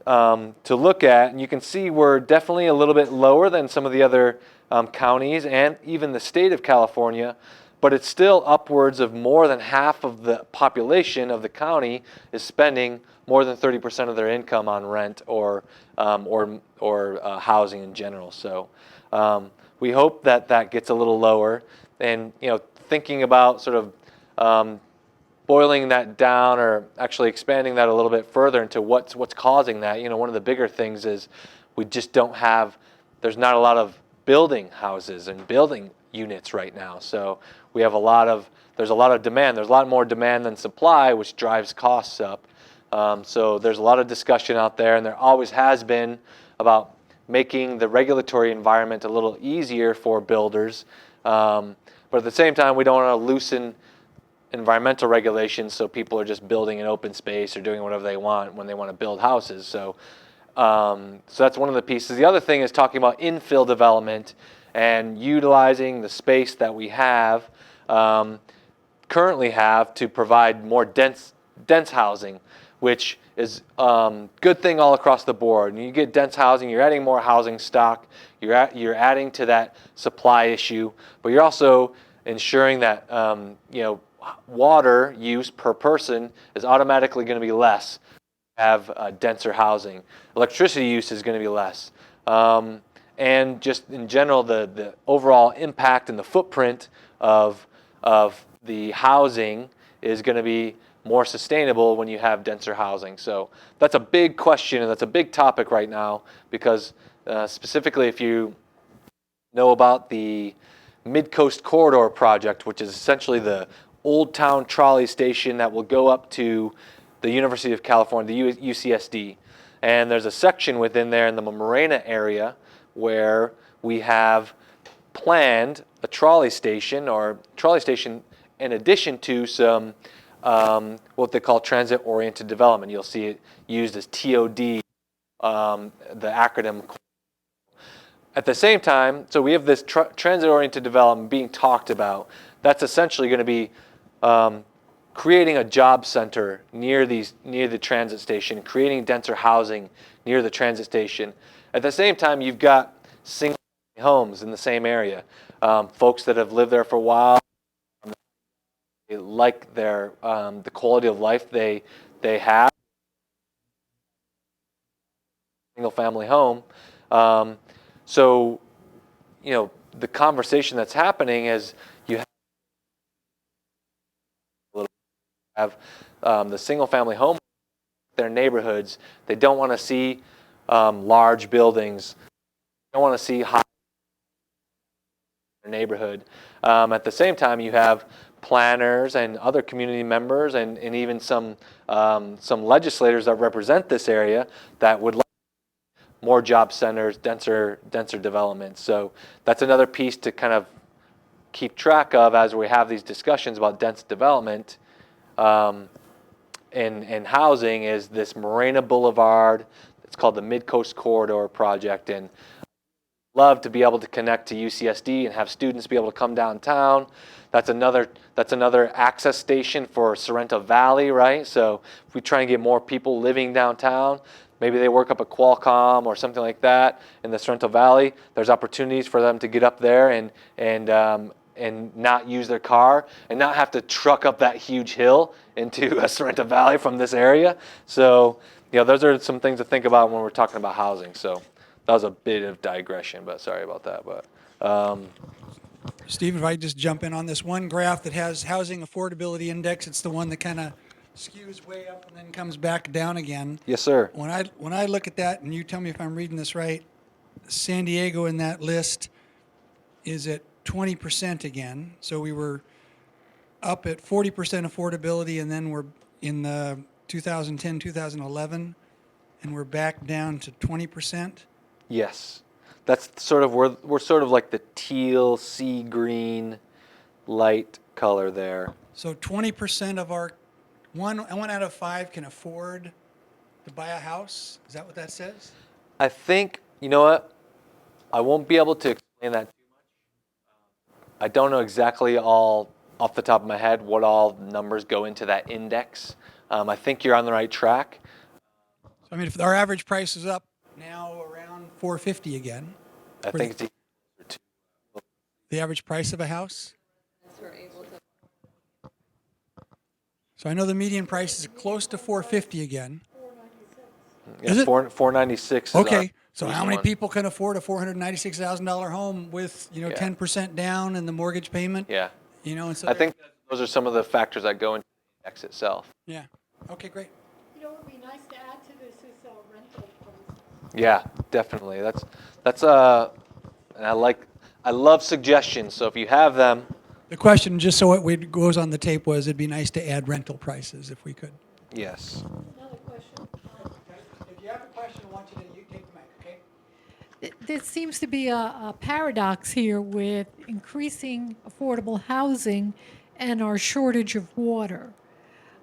to look at, and you can see we're definitely a little bit lower than some of the other counties and even the state of California, but it's still upwards of more than half of the population of the county is spending more than 30% of their income on rent or housing in general. So we hope that that gets a little lower. And thinking about sort of boiling that down, or actually expanding that a little bit further into what's causing that. One of the bigger things is we just don't have. There's not a lot of building houses and building units right now. So we have there's a lot of demand. There's a lot more demand than supply, which drives costs up. So there's a lot of discussion out there, and there always has been, about making the regulatory environment a little easier for builders. But at the same time, we don't want to loosen environmental regulations so people are just building in open space or doing whatever they want when they want to build houses. So that's one of the pieces. The other thing is talking about infill development and utilizing the space that we have, currently have, to provide more dense housing, which is good thing all across the board. And you get dense housing, you're adding more housing stock, you're adding to that supply issue, but you're also ensuring that water use per person is automatically going to be less. Have denser housing. Electricity use is going to be less. And just in general, the overall impact and the footprint of the housing is going to be more sustainable when you have denser housing. So that's a big question, and that's a big topic right now, because specifically if you know about the Mid-Coast Corridor project, which is essentially the Old Town trolley station that will go up to the University of California, the UCSD. And there's a section within there in the Morena area where we have planned a trolley station in addition to some what they call transit-oriented development. You'll see it used as TOD, the acronym. At the same time, so we have this transit-oriented development being talked about. That's essentially going to be creating a job center near the transit station, creating denser housing near the transit station. At the same time, you've got single homes in the same area. Folks that have lived there for a while, they like the quality of life they have. Single family home. So the conversation that's happening is you have the single family home, their neighborhoods. They don't want to see large buildings. They don't want to see high in their neighborhood. At the same time, you have planners and other community members and even some legislators that represent this area that would like more job centers, denser development. So that's another piece to kind of keep track of as we have these discussions about dense development. And housing is this Morena Boulevard. It's called the Mid-Coast Corridor project, and love to be able to connect to UCSD and have students be able to come downtown. That's another access station for Sorrento Valley, right? So if we try and get more people living downtown, maybe they work up at Qualcomm or something like that in the Sorrento Valley, there's opportunities for them to get up there and not use their car and not have to truck up that huge hill into Sorrento Valley from this area. So, those are some things to think about when we're talking about housing. So that was a bit of digression, but sorry about that. But Steve, if I just jump in on this one graph that has housing affordability index, it's the one that kind of skews way up and then comes back down again. Yes, sir. When I look at that, and you tell me if I'm reading this right, San Diego in that list is at 20% again. So we were up at 40% affordability, and then we're in the 2010, 2011, and we're back down to 20%. Yes, that's sort of we're sort of like the teal, sea green, light color there. So 20% of our one out of 5 can afford to buy a house. Is that what that says? I think, you know what? I won't be able to explain that too much. I don't know exactly all off the top of my head what all numbers go into that index. I think you're on the right track. So, I mean, if our average price is up now around $450 again. I think it's the average price of a house. We're able So I know the median price is close to 450 again. Yeah, Is it? 496 is Okay. our So how recent many one. people can afford a $496,000 home with, Yeah. 10% down and the mortgage payment? Yeah. And so I think those are some of the factors that go into the index itself. yeah. Okay, great. What would be nice to add to this is rental prices. Yeah, definitely. That's and I love suggestions. So if you have them, The question, just so it goes on the tape, was it'd be nice to add rental prices if we could. yes. Another question. If you have a question, I want you to take the mic, okay? There seems to be a paradox here with increasing affordable housing and our shortage of water.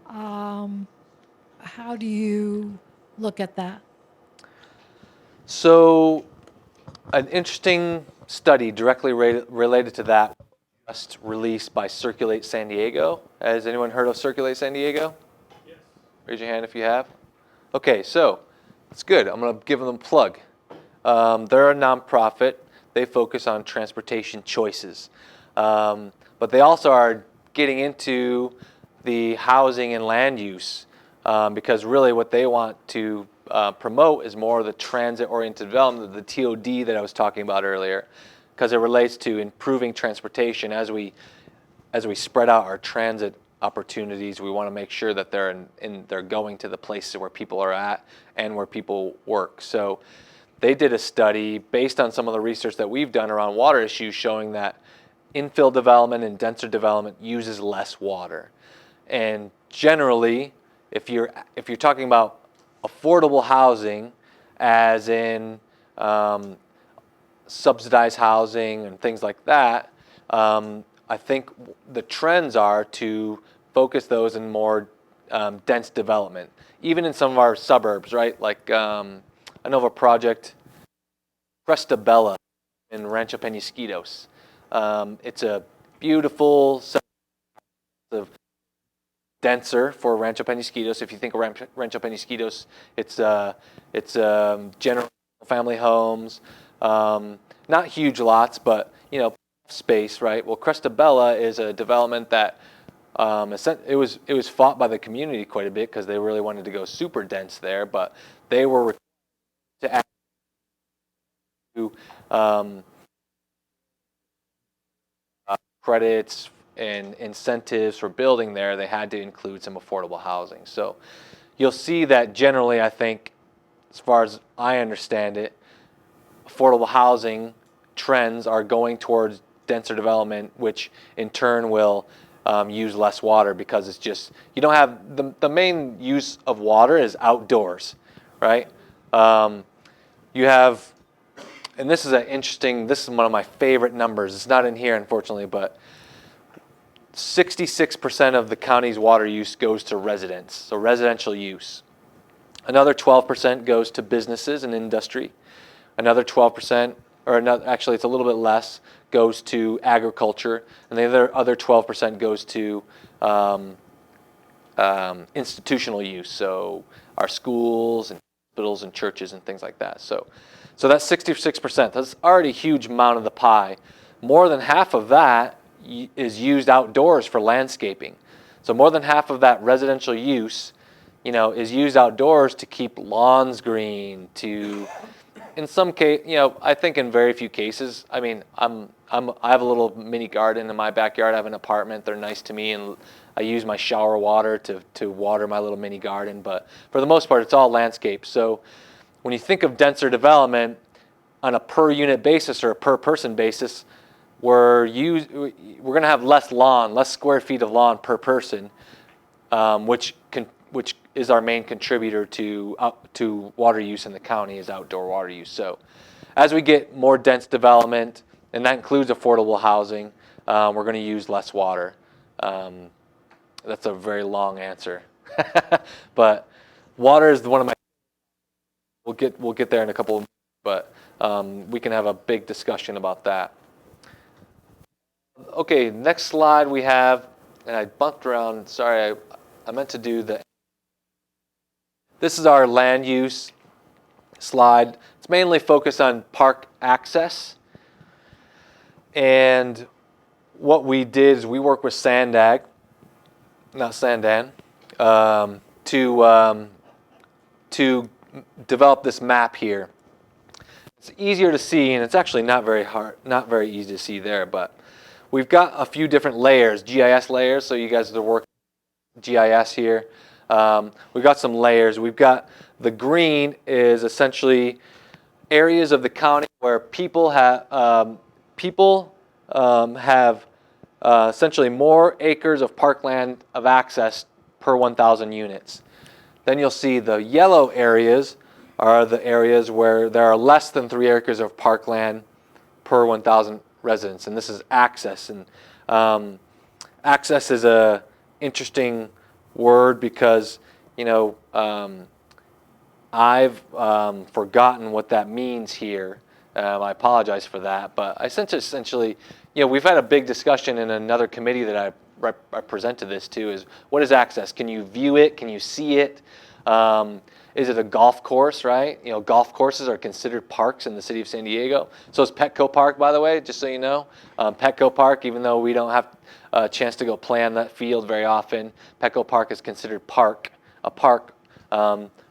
How do you look at that? So an interesting study directly related to that just released by Circulate San Diego. Has anyone heard of Circulate San Diego? Yes. Raise your hand if you have. Okay, so it's good. I'm going to give them a plug. They're a nonprofit. They focus on transportation choices. But they also are getting into the housing and land use because really what they want to promote is more of the transit-oriented development, the TOD that I was talking about earlier, because it relates to improving transportation as we spread out our transit opportunities. We want to make sure that they're going to the places where people are at and where people work. So they did a study based on some of the research that we've done around water issues showing that infill development and denser development uses less water. And generally, if you're talking about affordable housing, as in subsidized housing and things like that, I think the trends are to focus those in more dense development, even in some of our suburbs, right? Like I know of a project, Cresta Bella in Rancho Penasquitos. It's a beautiful of denser for Rancho Penasquitos. If you think of Rancho Penasquitos, it's general family homes, not huge lots, but space, right? Well, Cresta Bella is a development that it was fought by the community quite a bit because they really wanted to go super dense there, but they were required to add to credits and incentives for building there. They had to include some affordable housing. So you'll see that generally, I think, as far as I understand it, affordable housing trends are going towards denser development, which in turn will use less water because it's just, you don't have, the main use of water is outdoors, right? You have, and this is one of my favorite numbers. It's not in here, unfortunately, but 66% of the county's water use goes to residents, so residential use. Another 12% goes to businesses and industry. Another 12%, actually it's a little bit less, goes to agriculture, and the other 12% goes to institutional use, so our schools and hospitals and churches and things like that. So that's 66%. That's already a huge amount of the pie. More than half of that is used outdoors for landscaping. So more than half of that residential use, is used outdoors to keep lawns green, in some case, I think in very few cases. I mean, I have a little mini garden in my backyard. I have an apartment. They're nice to me, and I use my shower water to water my little mini garden. But for the most part, it's all landscape. So when you think of denser development on a per unit basis or a per person basis, we're going to have less square feet of lawn per person, which is our main contributor to water use in the county, is outdoor water use. So as we get more dense development, and that includes affordable housing, we're going to use less water. That's a very long answer, but water is one of my. We'll get there in a couple of minutes, but we can have a big discussion about that. Okay, next slide we have, and I bumped around. Sorry, I meant to do the. This is our land use slide. It's mainly focused on park access. And what we did is we work with Sandan, to develop this map here. It's easier to see, and it's actually not very hard, not very easy to see there, but we've got a few different layers, GIS layers, so you guys are working GIS here. We've got some layers. We've got the green is essentially areas of the county where people have essentially more acres of parkland of access per 1,000 units. Then you'll see the yellow areas are the areas where there are less than 3 acres of parkland per 1,000 residents, and this is access. And access is a interesting word because, you know, I've forgotten what that means here. I apologize for that, but essentially, you know, we've had a big discussion in another committee that I presented this to is what is access? Can you view it? Can you see it? Is it a golf course, right? You know, golf courses are considered parks in the city of San Diego. So is Petco Park, by the way, just so you know. Petco Park, even though we don't have a chance to go play on that field very often, Petco Park is considered a park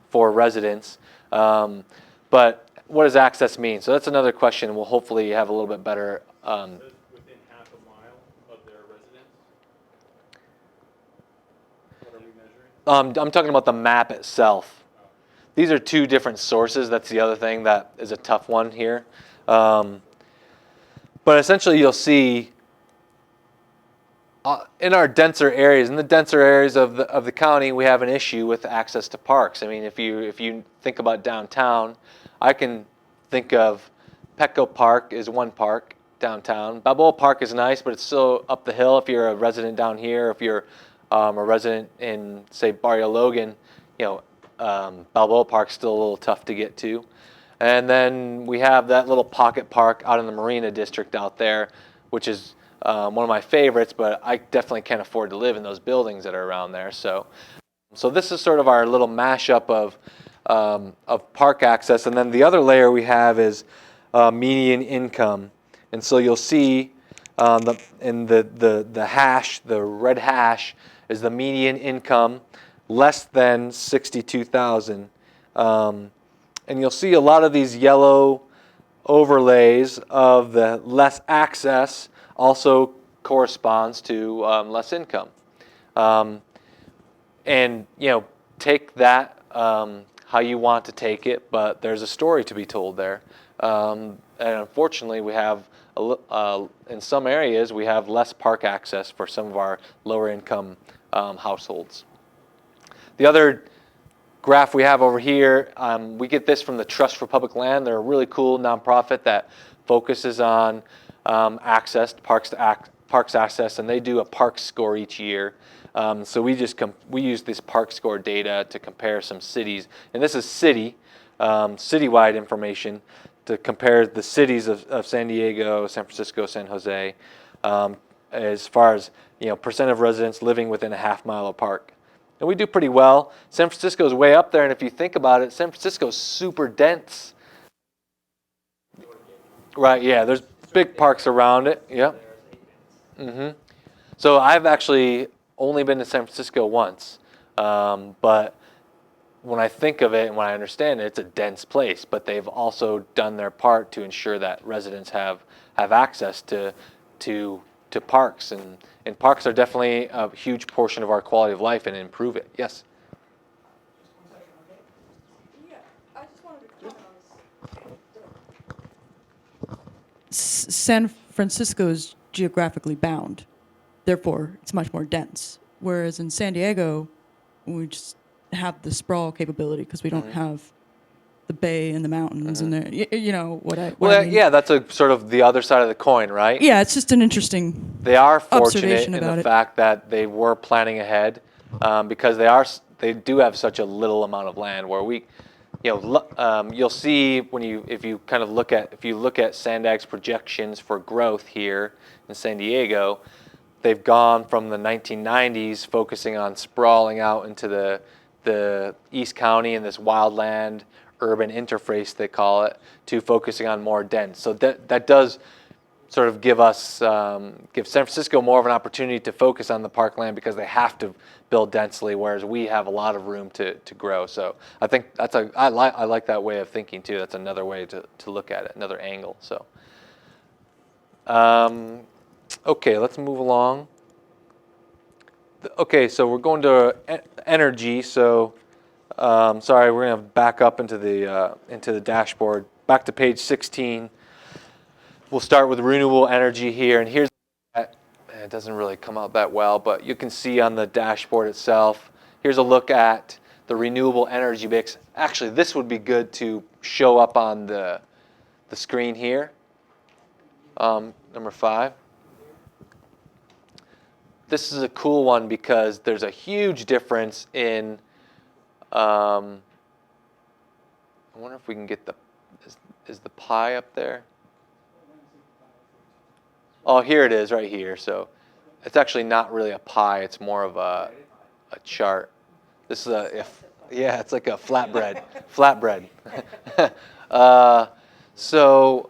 for residents. But what does access mean? So that's another question. We'll hopefully have a little bit better. Within half a mile of their residence? What are we measuring? I'm talking about the map itself. These are two different sources. That's the other thing that is a tough one here. But essentially, you'll see in our denser areas, in the denser areas of the county, we have an issue with access to parks. I mean, if you think about downtown, I can think of Petco Park is one park downtown. Balboa Park is nice, but it's still up the hill. If you're a resident down here, if you're a resident in, say, Barrio Logan, you know, Balboa Park's still a little tough to get to. And then we have that little pocket park out in the Marina District out there, which is one of my favorites, but I definitely can't afford to live in those buildings that are around there. So this is sort of our little mashup of park access. And then the other layer we have is median income. And so you'll see in the hash, the red hash, is the median income less than 62,000. And you'll see a lot of these yellow overlays of the less access also corresponds to less income. And, you know, take that how you want to take it, but there's a story to be told there. And unfortunately, we have, in some areas, we have less park access for some of our lower income households. The other graph we have over here, we get this from the Trust for Public Land. They're a really cool nonprofit that focuses on access, parks access, and they do a park score each year. So we use this park score data to compare some cities, and this is citywide information to compare the cities of San Diego, San Francisco, San Jose, as far as, you know, percent of residents living within a half mile of park. And we do pretty well. San Francisco is way up there, and if you think about it, San Francisco is super dense. Right, yeah, there's big parks around it, yeah. So I've actually only been to San Francisco once, but when I think of it and when I understand it, it's a dense place, but they've also done their part to ensure that residents have access to parks, and parks are definitely a huge portion of our quality of life and improve it. Yes? San Francisco is geographically bound. Therefore, it's much more dense. Whereas in San Diego, we just have the sprawl capability because we don't have the bay and the mountains and the, you know what I mean? Yeah, that's a sort of the other side of the coin, right? Yeah, it's just an interesting They are fortunate observation in about the it. fact that they were planning ahead because they do have such a little amount of land where we, you know, you'll see if you look at Sandag's projections for growth here in San Diego, they've gone from the 1990s focusing on sprawling out into the East County and this wildland urban interface they call it, to focusing on more dense. So that does sort of give San Francisco more of an opportunity to focus on the parkland because they have to build densely, whereas we have a lot of room to grow. So I think I like that way of thinking too. That's another way to look at it, another angle. So okay, let's move along. Okay, so we're going to energy. So sorry, we're gonna back up into the dashboard. Back to page 16. We'll start with renewable energy here, and here's it doesn't really come out that well, but you can see on the dashboard itself. Here's a look at the renewable energy mix. Actually, this would be good to show up on the screen here. Number 5. This is a cool one because there's a huge difference in. I wonder if we can get is the pie up there? Oh, here it is right here. So it's actually not really a pie. It's more of a chart. This is yeah, it's like a flatbread. So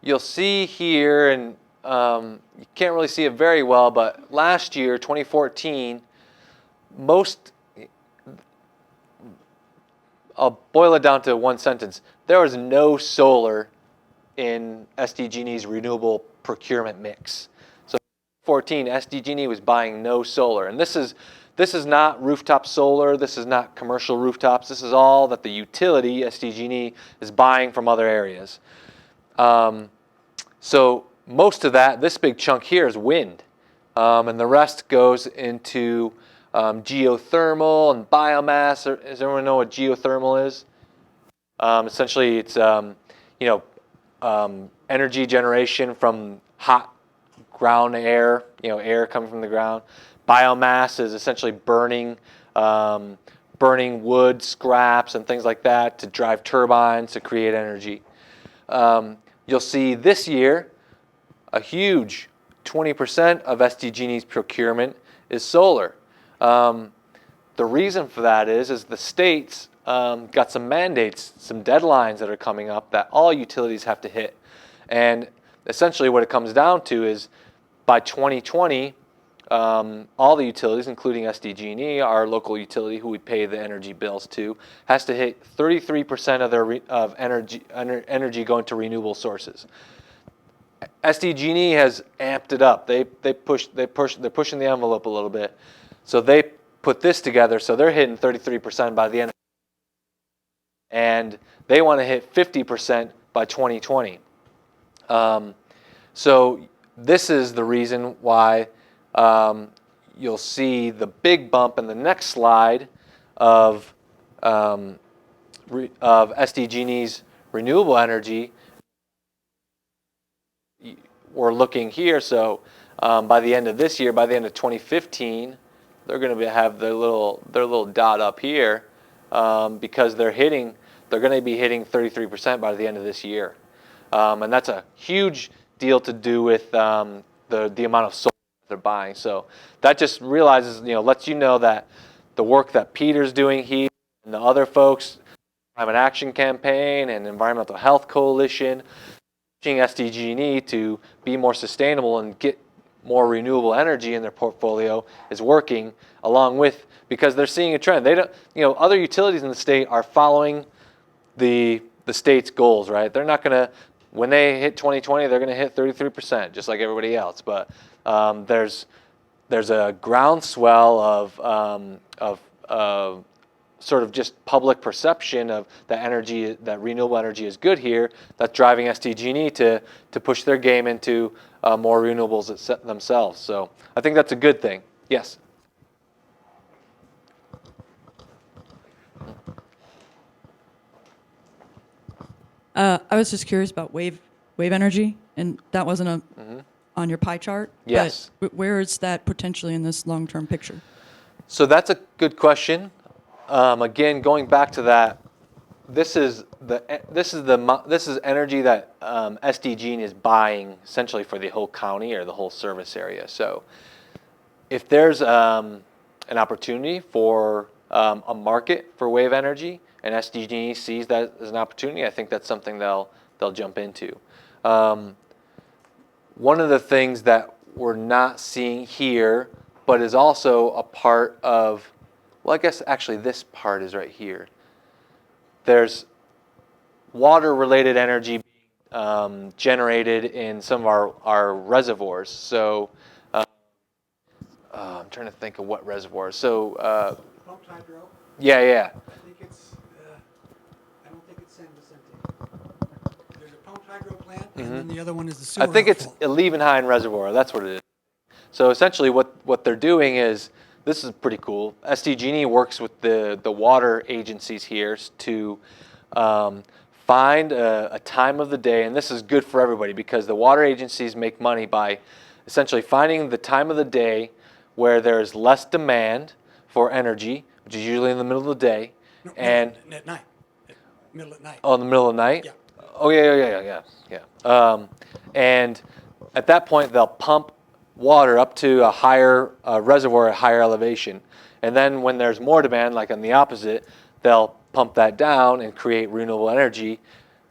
you'll see here, and you can't really see it very well, but last year, 2014, I'll boil it down to one sentence. There was no solar in SDG&E's renewable procurement mix. So 2014, SDG&E was buying no solar. And this is not rooftop solar. This is not commercial rooftops. This is all that the utility, SDG&E, is buying from other areas. So most of that, this big chunk here is wind. And the rest goes into geothermal and biomass. Does everyone know what geothermal is? Essentially, it's energy generation from hot ground air, air coming from the ground. Biomass is essentially burning wood, scraps, and things like that to drive turbines to create energy. You'll see this year a huge 20% of SDG&E's procurement is solar. The reason for that is the states got some mandates, some deadlines that are coming up that all utilities have to hit. And essentially what it comes down to is by 2020, all the utilities, including SDG&E, our local utility who we pay the energy bills to, has to hit 33% of their energy going to renewable sources. SDG&E has amped it up. They're pushing the envelope a little bit. So they put this together, so they're hitting 33% by the end. And they want to hit 50% by 2020. So this is the reason why you'll see the big bump in the next slide of SDG&E's renewable energy. We're looking here, so by the end of this year, by the end of 2015, they're going to have their little dot up here because they're going to be hitting 33% by the end of this year, and that's a huge deal to do with the amount of solar they're buying. So that just lets you know that the work that Peter's doing here and the other folks, Climate Action Campaign and Environmental Health Coalition, pushing SDG&E to be more sustainable and get more renewable energy in their portfolio is working, along with, because they're seeing a trend. They don't, other utilities in the state are following the state's goals, right? They're not going to, when they hit 2020, they're going to hit 33%, just like everybody else. But there's a groundswell of sort of just public perception of that renewable energy is good here. That's driving SDG&E to push their game into more renewables themselves. So I think that's a good thing. Yes. I was just curious about wave energy, and that wasn't on your pie chart. Yes. But where is that potentially in this long-term picture? So that's a good question. Again, going back to that, this is energy that SDG&E is buying essentially for the whole county or the whole service area. So if there's an opportunity for a market for wave energy, and SDG&E sees that as an opportunity, I think that's something they'll jump into. one of the things that we're not seeing here, but is also a part of, well, I guess actually this part is right here. There's water-related energy generated in some of our reservoirs. So I'm trying to think of what reservoirs. So Pumped hydro. yeah. I think it's, I don't think it's San Vicente. There's a pumped hydro plant, and then the other one is the sewer I think it's outfall. Levenheim Reservoir. That's what it is. So essentially what they're doing is, this is pretty cool. SDG&E works with the water agencies here to find a time of the day, and this is good for everybody because the water agencies make money by essentially finding the time of the day where there's less demand for energy, which is usually in the middle of the day, and At night. Middle at night. oh, in the middle of the night? Yeah. Oh, yeah. And at that point, they'll pump water up to a higher reservoir at higher elevation. And then when there's more demand, like on the opposite, they'll pump that down and create renewable energy.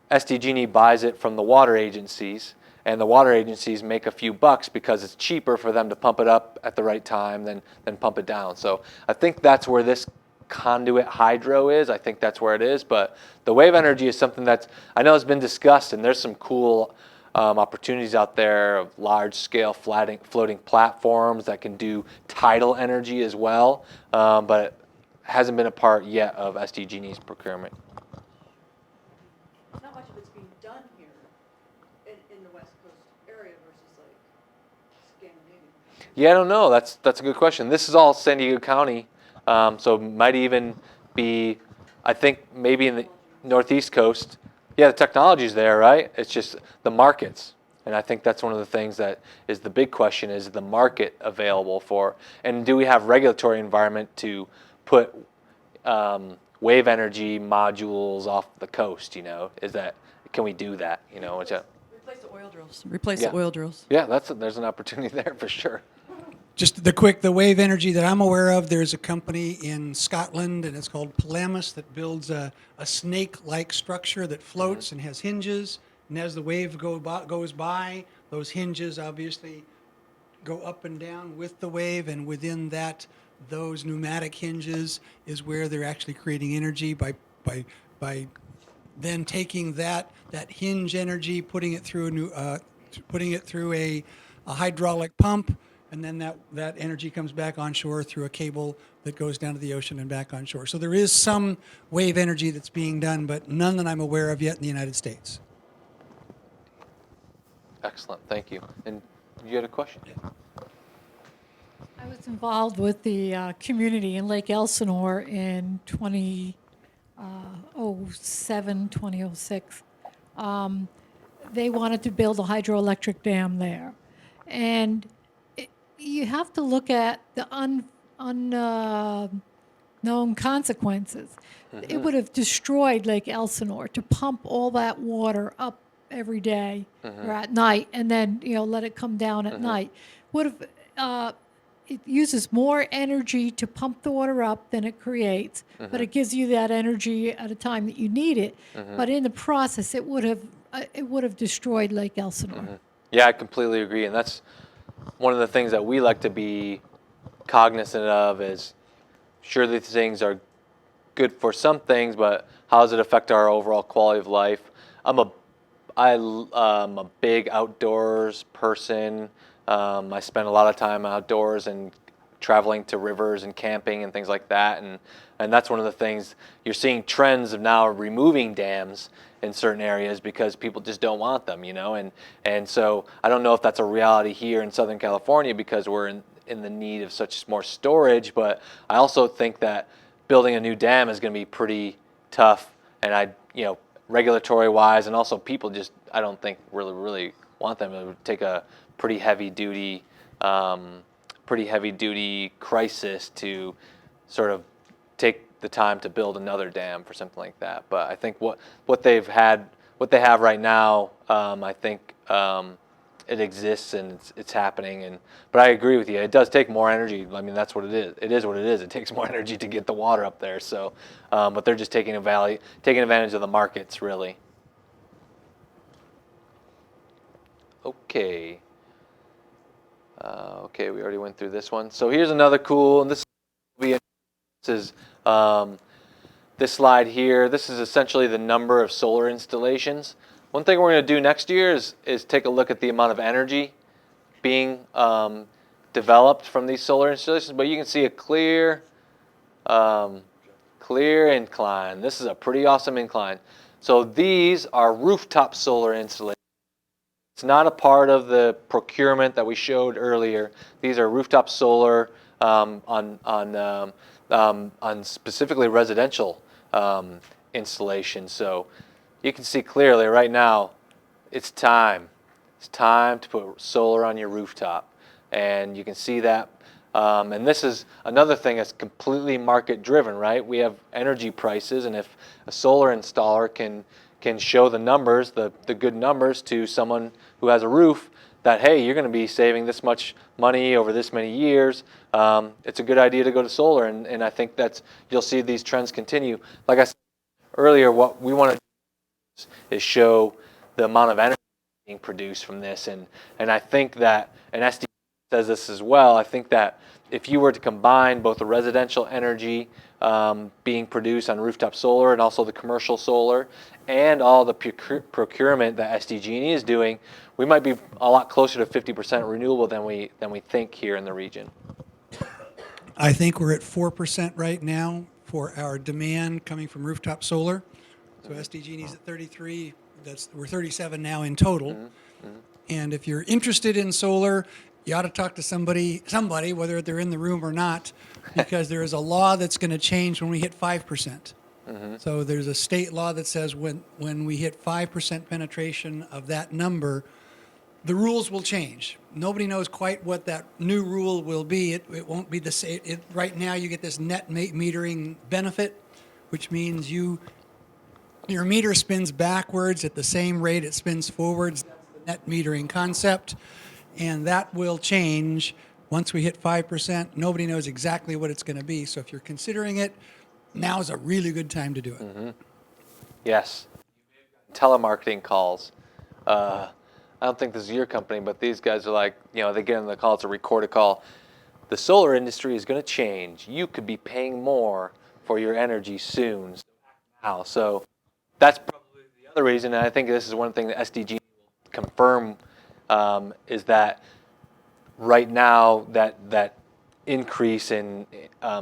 SDG&E buys it from the water agencies, and the water agencies make a few bucks because it's cheaper for them to pump it up at the right time than pump it down. So I think that's where this conduit hydro is. I think that's where it is. But the wave energy is something that's, I know has been discussed, and there's some cool opportunities out there of large-scale floating platforms that can do tidal energy as well, but it hasn't been a part yet of SDG&E's procurement. Not much of it's being done here in the West Coast area versus like Scandinavia. Yeah, I don't know. That's a good question. This is all San Diego County, so it might even be, I think maybe in the Northeast Coast. Yeah, the technology's there, right? It's just the markets. And I think that's one of the things that is the big question, is the market available for, and do we have regulatory environment to put wave energy modules off the coast, can we do that, Replace the oil drills. Replace Yeah. the oil drills. Yeah, there's an opportunity there for sure. Just the wave energy that I'm aware of, there's a company in Scotland, and it's called Palamas, that builds a snake-like structure that floats and has hinges. And as the wave goes by, those hinges obviously go up and down with the wave, and within that, those pneumatic hinges is where they're actually creating energy by then taking that hinge energy, putting it through a hydraulic pump, and then that energy comes back onshore through a cable that goes down to the ocean and back onshore. So there is some wave energy that's being done, but none that I'm aware of yet in the United States. Excellent, thank you. And you had a question? I was involved with the community in Lake Elsinore in 2007, 2006. They wanted to build a hydroelectric dam there. And you have to look at the unknown consequences. It would have destroyed Lake Elsinore to pump all that water up every day or at night, and then let it come down at night. Would have it uses more energy to pump the water up than it creates, but it gives you that energy at a time that you need it. But in the process, it would have destroyed Lake Elsinore. Yeah, I completely agree, and that's one of the things that we like to be cognizant of is, sure, these things are good for some things, but how does it affect our overall quality of life? I'm a big outdoors person. I spend a lot of time outdoors and traveling to rivers and camping and things like that, and that's one of the things you're seeing trends of now removing dams in certain areas because people just don't want them, and so I don't know if that's a reality here in Southern California because we're in the need of such more storage, but I also think that building a new dam is going to be pretty tough, and regulatory wise, and also people just, I don't think really want them. It would take a pretty heavy duty crisis to sort of take the time to build another dam for something like that. But I think what they have right now, I think it exists and it's happening. But I agree with you. It does take more energy. I mean, that's what it is. It is what it is. It takes more energy to get the water up there. So, but they're just taking advantage of the markets, really. Okay. Okay, we already went through this one. So here's another cool, and this is this slide here. This is essentially the number of solar installations. One thing we're going to do next year is take a look at the amount of energy being developed from these solar installations. But you can see a clear incline. This is a pretty awesome incline. So these are rooftop solar installations. It's not a part of the procurement that we showed earlier. These are rooftop solar on specifically residential installations. So you can see clearly right now, it's time. It's time to put solar on your rooftop, and you can see that. And this is another thing that's completely market driven, right? We have energy prices, and if a solar installer can show the numbers, the good numbers to someone who has a roof, that hey, you're going to be saving this much money over this many years, it's a good idea to go to solar. And I think you'll see these trends continue. Like I said earlier, what we want to do is show the amount of energy being produced from this. And I think that, and SD says this as well, I think that if you were to combine both the residential energy being produced on rooftop solar and also the commercial solar and all the procurement that SDG&E is doing, we might be a lot closer to 50% renewable than we think here in the region. I think we're at 4% right now for our demand coming from rooftop solar. So SDG&E is at 33. We're 37 now in total. And if you're interested in solar, you ought to talk to somebody, whether they're in the room or not, because there is a law that's going to change when we hit 5%. So there's a state law that says when we hit 5% penetration of that number, the rules will change. Nobody knows quite what that new rule will be. It won't be the same. Right now, you get this net metering benefit, which means your meter spins backwards at the same rate it spins forwards. That's the net metering concept. And that will change once we hit 5%. Nobody knows exactly what it's going to be. So if you're considering it, now is a really good time to do it. Yes. Telemarketing calls. I don't think this is your company, but these guys are like, they get on the call, it's a recorded call. The solar industry is going to change. You could be paying more for your energy soon. Now, so that's probably the other reason, and I think this is one thing that SDG will confirm, is that right now that increase in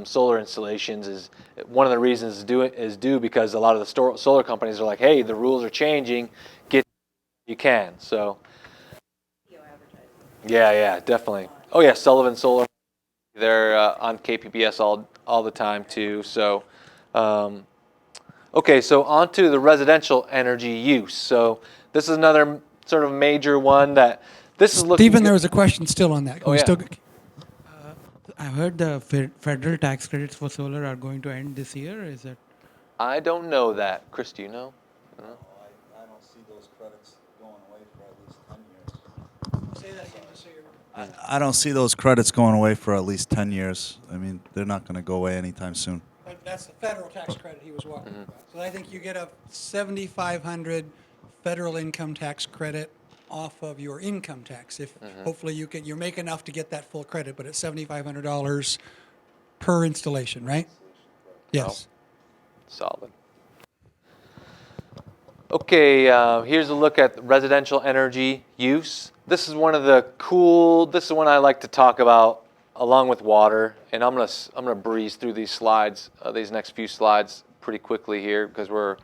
solar installations is one of the reasons is due because a lot of the solar companies are like, hey, the rules are changing, get you can. So yeah, definitely. Oh yeah, Sullivan Solar, they're on KPBS all the time too. So okay, so on to the residential energy use. So this is another sort of major one that this is looking. Stephen, there was a question still on that. Oh yeah. I heard the federal tax credits for solar are going to end this year. Is it? I don't know that. Chris, do you know? I don't see those credits going away for at least 10 years. Say that again, just so you're... I don't see those credits going away for at least 10 years. I mean, they're not going to go away anytime soon. But that's the federal tax credit he was walking about. So I think you get a $7,500 federal income tax credit off of your income tax. If hopefully you make enough to get that full credit, but it's $7,500 per installation, right? Yes. Solid. Okay, here's a look at residential energy use. This is one I like to talk about along with water, and I'm gonna breeze through these slides, these next few slides pretty quickly here because we're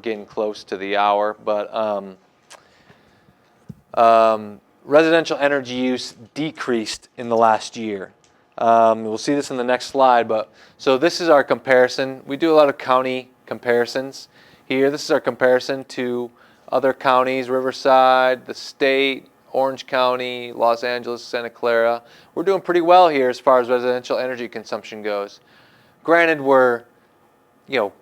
getting close to the hour. But residential energy use decreased in the last year. We'll see this in the next slide, but so this is our comparison. We do a lot of county comparisons here. This is our comparison to other counties, Riverside, the state, Orange County, Los Angeles, Santa Clara. We're doing pretty well here as far as residential energy consumption goes. Granted, we're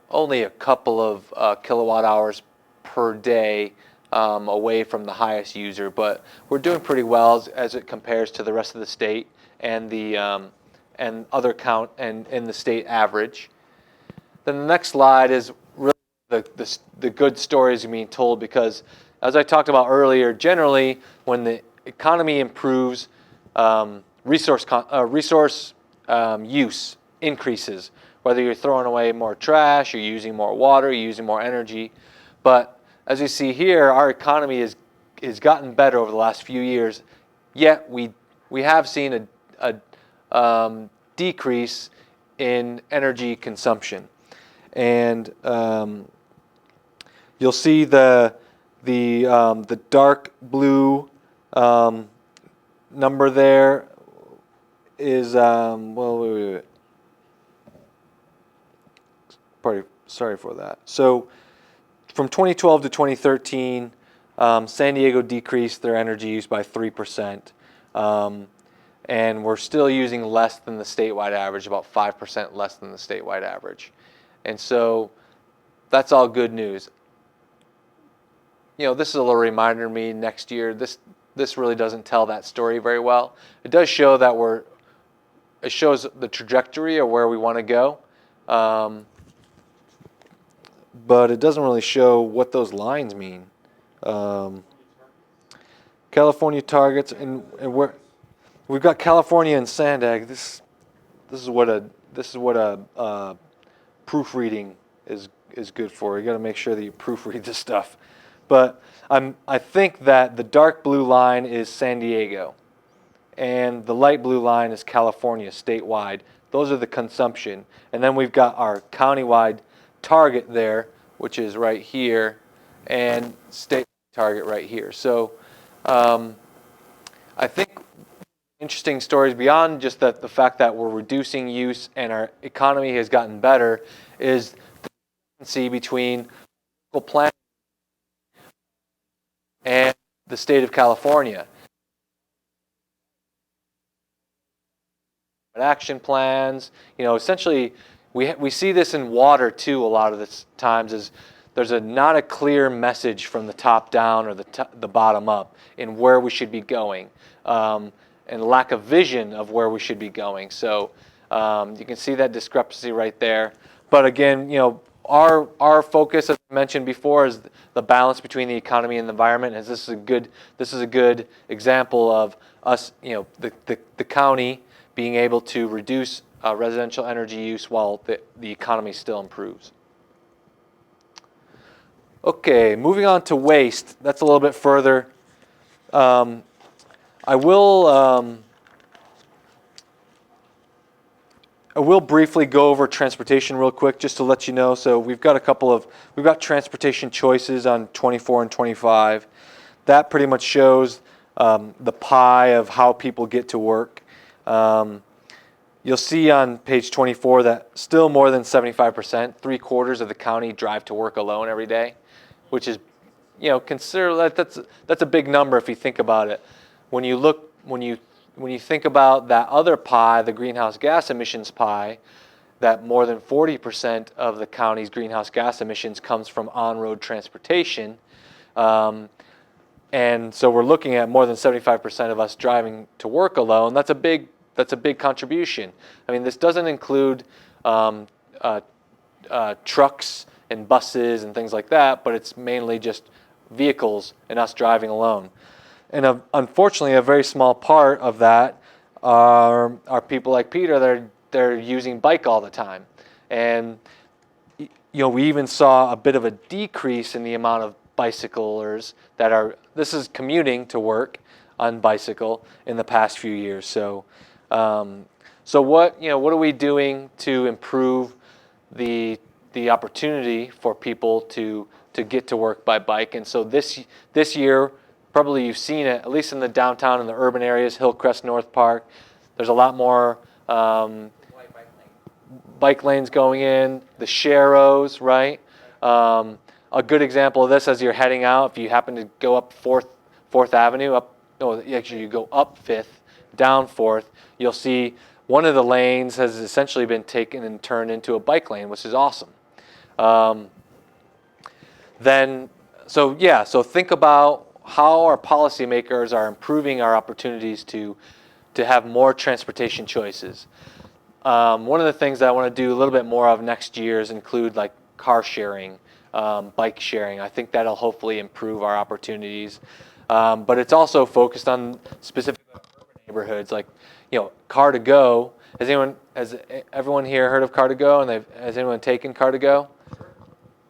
only a couple of kilowatt hours per day away from the highest user, but we're doing pretty well as it compares to the rest of the state and the and the state average. Then the next slide is really the good stories being told, because as I talked about earlier, generally when the economy improves, resource use increases. Whether you're throwing away more trash, you're using more water, you're using more energy. But as you see here, our economy has gotten better over the last few years. Yet we have seen a decrease in energy consumption, and you'll see the dark blue number there is well, wait. Sorry for that. So from 2012 to 2013, San Diego decreased their energy use by 3%. And we're still using less than the statewide average, about 5% less than the statewide average. And so that's all good news. You know, this is a little reminder to me next year, this really doesn't tell that story very well. It does show that it shows the trajectory of where we want to go. But it doesn't really show what those lines mean. California targets, and we've got California and Sandag. This is what a proofreading is good for. You got to make sure that you proofread this stuff. But I think that the dark blue line is San Diego, and the light blue line is California statewide. Those are the consumption, and then we've got our countywide target there, which is right here, and state target right here. So I think interesting stories beyond just the fact that we're reducing use and our economy has gotten better is the difference between local planning and the state of California. Action plans, you know, essentially we see this in water too a lot of the times is there's not a clear message from the top down or the bottom up in where we should be going, and lack of vision of where we should be going. So you can see that discrepancy right there. But again, you know, our focus, as I mentioned before, is the balance between the economy and the environment. As this is a good example of us, you know, the county being able to reduce residential energy use while the economy still improves. Okay, moving on to waste. That's a little bit further. I will briefly go over transportation real quick just to let you know. So we've got transportation choices on 24 and 25. That pretty much shows the pie of how people get to work. You'll see on page 24 that still more than 75%, 3/4 of the county drive to work alone every day, which is, you know, that's a big number if you think about it. When you think about that other pie, the greenhouse gas emissions pie, that more than 40% of the county's greenhouse gas emissions comes from on-road transportation. And so we're looking at more than 75% of us driving to work alone. That's a big contribution. I mean, this doesn't include trucks and buses and things like that, but it's mainly just vehicles and us driving alone. And unfortunately, a very small part of that are people like Peter that they're using bike all the time. And you know, we even saw a bit of a decrease in the amount of bicyclers this is commuting to work on bicycle in the past few years. So what are we doing to improve the opportunity for people to get to work by bike? And so this year, probably you've seen it, at least in the downtown and the urban areas, Hillcrest, North Park, there's a lot more bike lanes going in, the Sharrows, right? A good example of this as you're heading out, if you happen to go up 4th Avenue, you go up 5th, down 4th, you'll see one of the lanes has essentially been taken and turned into a bike lane, which is awesome. So think about how our policymakers are improving our opportunities to have more transportation choices. One of the things that I want to do a little bit more of next year is include like car sharing, bike sharing. I think that'll hopefully improve our opportunities. But it's also focused on specific urban neighborhoods, like, car to go. Has everyone here heard of car to go, and has anyone taken car to go?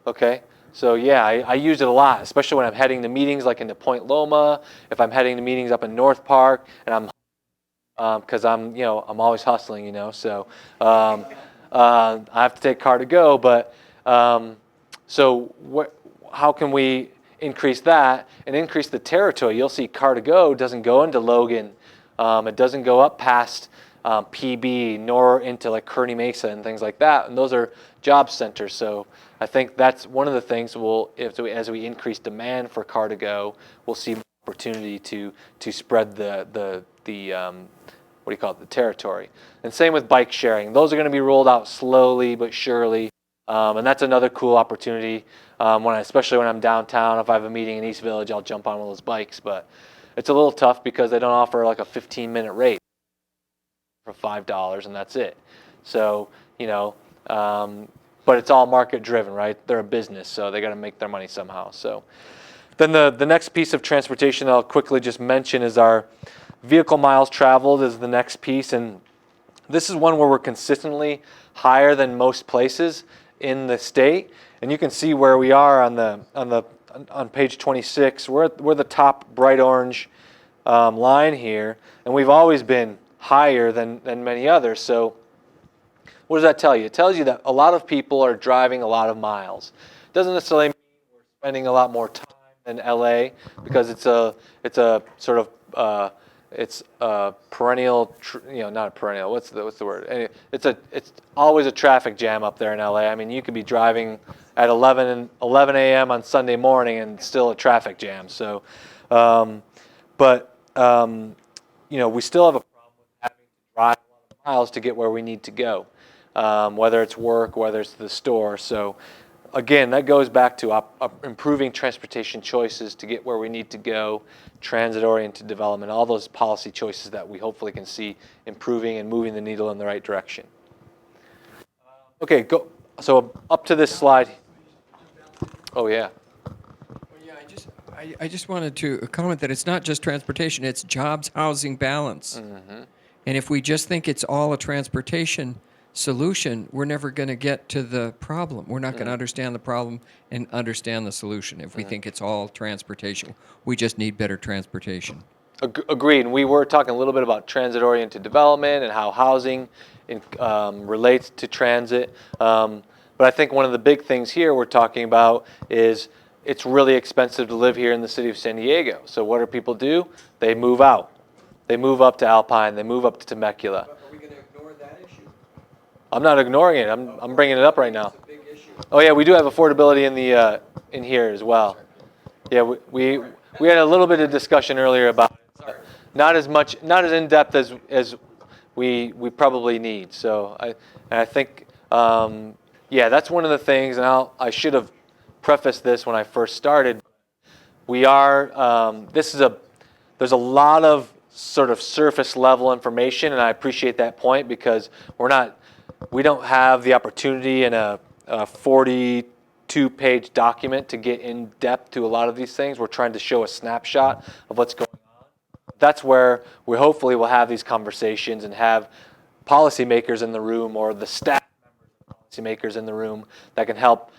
Okay. So yeah, I use it a lot, especially when I'm heading to meetings like into Point Loma, if I'm heading to meetings up in North Park, and because I'm always hustling, so I have to take car to go. But how can we increase that and increase the territory? You'll see car to go doesn't go into Logan, it doesn't go up past PB, nor into like Kearney Mesa and things like that, and those are job centers. So I think that's one of the things as we increase demand for car to go, we'll see opportunity to spread the the territory. And same with bike sharing. Those are going to be rolled out slowly but surely, and that's another cool opportunity. Especially when I'm downtown, if I have a meeting in East Village, I'll jump on one of those bikes. But it's a little tough because they don't offer like a 15-minute rate for $5, and that's it. So but it's all market driven, right? They're a business, so they got to make their money somehow. So then the next piece of transportation I'll quickly just mention is our vehicle miles traveled is the next piece, and this is one where we're consistently higher than most places in the state. And you can see where we are on page 26. We're the top bright orange line here, and we've always been higher than many others. So what does that tell you? It tells you that a lot of people are driving a lot of miles. It doesn't necessarily mean we're spending a lot more time than LA, because it's a sort of it's a perennial, not a perennial. What's the word? Anyway, it's always a traffic jam up there in LA. I mean, you could be driving at 11 a.m. on Sunday morning and still a traffic jam. So, we still have a problem with having to drive a lot of miles to get where we need to go, whether it's work, whether it's the store. So, again, that goes back to improving transportation choices to get where we need to go, transit-oriented development, all those policy choices that we hopefully can see improving and moving the needle in the right direction. Okay, go. So up to this slide. Oh, yeah. I just wanted to comment that it's not just transportation, it's jobs, housing, balance. Mm-hmm. And if we just think it's all a transportation solution, we're never going to get to the problem. We're not going to understand the problem and understand the solution if we think it's all transportation. We just need better transportation. Agreed. And we were talking a little bit about transit-oriented development and how housing relates to transit. But I think one of the big things here we're talking about is it's really expensive to live here in the city of San Diego. So what do people do? They move out. They move up to Alpine. They move up to Temecula. Are we going to ignore that issue? I'm not ignoring it. I'm bringing it up right now. It's a big issue. Oh yeah, we do have affordability in here as well. Yeah, we had a little bit of discussion earlier about not as in depth as we probably need. So I think that's one of the things. And I should have prefaced this when I first started. There's a lot of sort of surface level information, and I appreciate that point, because we don't have the opportunity in a 42-page document to get in depth to a lot of these things. We're trying to show a snapshot of what's going on. That's where we hopefully will have these conversations and have policymakers in the room, or the staff members of policymakers in the room, that can help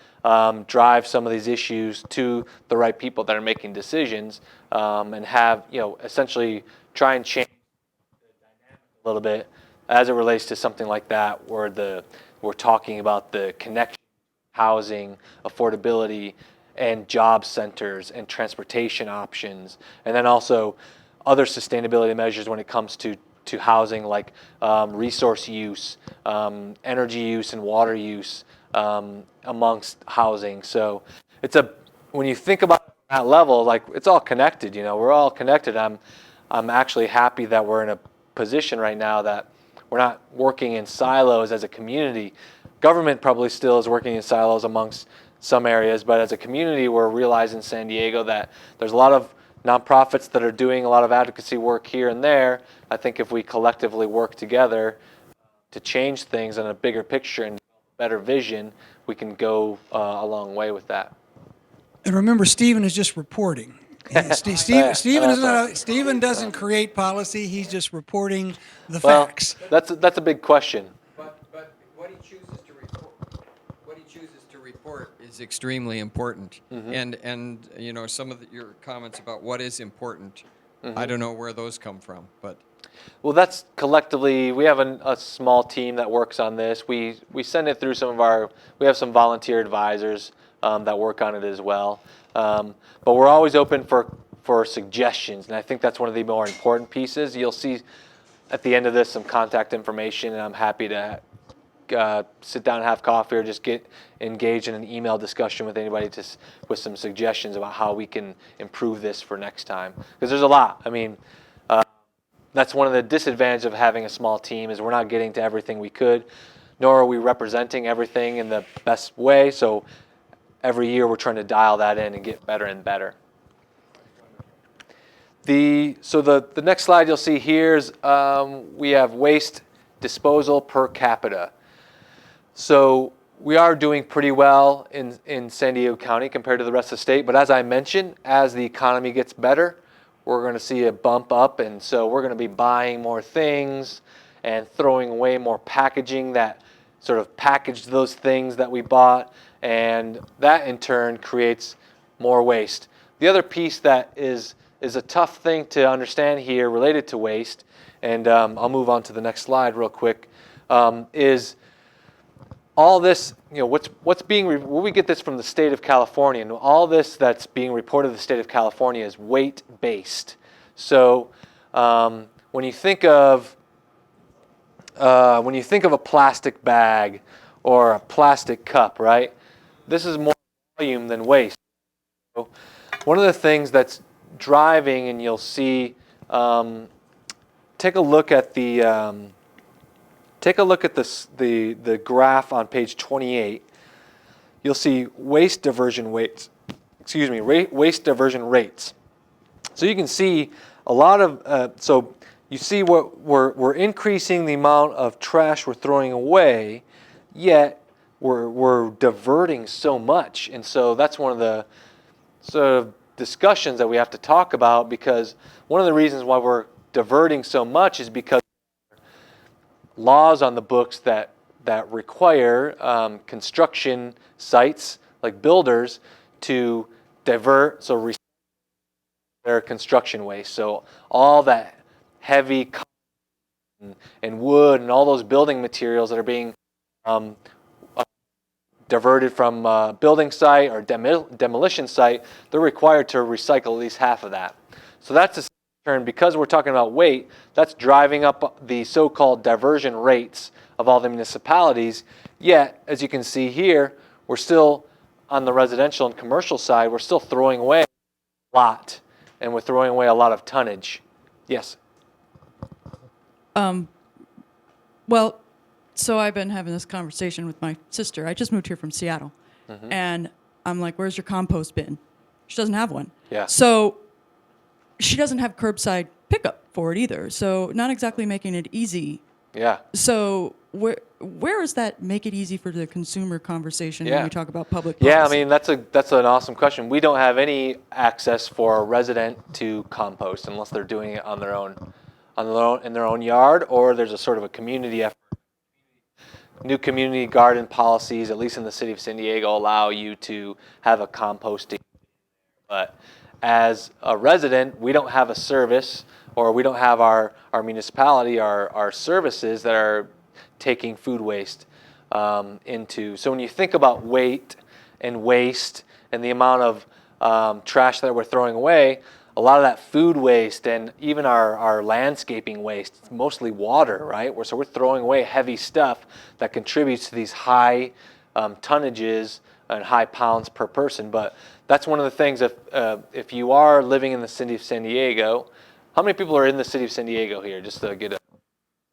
drive some of these issues to the right people that are making decisions, and have essentially try and change the dynamic a little bit as it relates to something like that, where we're talking about the connection, housing, affordability, and job centers and transportation options, and then also other sustainability measures when it comes to housing, like resource use, energy use, and water use amongst housing. So when you think about that level, like, it's all connected. We're all connected. I'm actually happy that we're in a position right now that we're not working in silos as a community. Government probably still is working in silos amongst some areas, but as a community, we're realizing in San Diego that there's a lot of nonprofits that are doing a lot of advocacy work here and there. I think if we collectively work together to change things in a bigger picture and better vision, we can go a long way with that. And remember, Stephen is just reporting. Stephen doesn't create policy. He's just reporting the Well, facts. that's a big question. But what he chooses to report is extremely important. And you know, some of your comments about what is important, I don't know where those come from, but. Well, that's collectively, we have a small team that works on this. We send it through we have some volunteer advisors that work on it as well. But we're always open for suggestions, and I think that's one of the more important pieces. You'll see at the end of this some contact information, and I'm happy to sit down and have coffee or just get engaged in an email discussion with anybody with some suggestions about how we can improve this for next time. Because there's a lot. I mean, that's one of the disadvantages of having a small team is we're not getting to everything we could, nor are we representing everything in the best way. So every year we're trying to dial that in and get better and better. So the next slide you'll see here is we have waste disposal per capita. So we are doing pretty well in San Diego County compared to the rest of the state. But as I mentioned, as the economy gets better, we're going to see a bump up. And so we're going to be buying more things and throwing away more packaging that sort of packaged those things that we bought. And that in turn creates more waste. The other piece that is a tough thing to understand here related to waste, and I'll move on to the next slide real quick, is all this, you know, we get this from the state of California, and all this that's being reported to the state of California is weight-based. So when you think of a plastic bag or a plastic cup, right? This is more volume than waste. So one of the things that's driving, and you'll see, take a look at the graph on page 28. You'll see waste diversion rates. Waste diversion rates. So you can see a lot of. So you see what we're increasing the amount of trash we're throwing away, yet we're diverting so much, and so that's one of the sort of discussions that we have to talk about, because one of the reasons why we're diverting so much is because laws on the books that require construction sites like builders to divert, so recycle their construction waste. So all that heavy cotton and wood and all those building materials that are being diverted from a building site or demolition site, they're required to recycle at least half of that. So that's a turn, because we're talking about weight, that's driving up the so-called diversion rates of all the municipalities. Yet, as you can see here, we're still on the residential and commercial side, we're still throwing away a lot, and we're throwing away a lot of tonnage. Yes? Well, so I've been having this conversation with my sister. I just moved here from Seattle. And I'm like, where's your compost bin? She doesn't have one. Yeah. So she doesn't have curbside pickup for it either. So not exactly making it easy. Yeah. So where is that make it easy for the consumer conversation when we talk about public policy? Yeah, I mean, that's an awesome question. We don't have any access for a resident to compost unless they're doing it on their own in their own yard, or there's a sort of a community effort. New community garden policies, at least in the city of San Diego, allow you to have a composting. But as a resident, we don't have a service, or we don't have our municipality, our services that are taking food waste into. So when you think about weight and waste and the amount of trash that we're throwing away, a lot of that food waste and even our landscaping waste, it's mostly water, right? So we're throwing away heavy stuff that contributes to these high tonnages and high pounds per person. But that's one of the things, if you are living in the city of San Diego, how many people are in the city of San Diego here? Just to get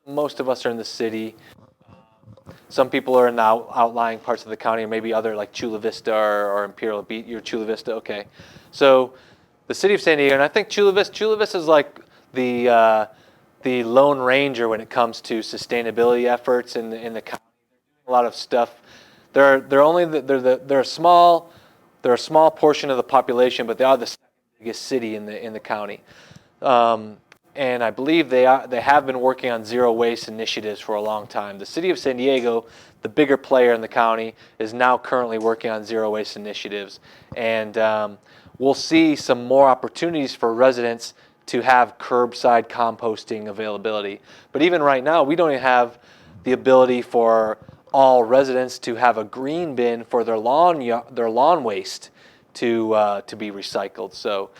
most of us are in the city. Some people are in the outlying parts of the county, or maybe other like Chula Vista or Imperial Beach. You're Chula Vista, okay. So the city of San Diego, and I think Chula Vista is like the Lone Ranger when it comes to sustainability efforts in the county. They're doing a lot of stuff. They're a small portion of the population, but they are the second biggest city in the county. And I believe they have been working on zero waste initiatives for a long time. The city of San Diego, the bigger player in the county, is now currently working on zero waste initiatives. And we'll see some more opportunities for residents to have curbside composting availability. But even right now, we don't even have the ability for all residents to have a green bin for their lawn waste to be recycled. So.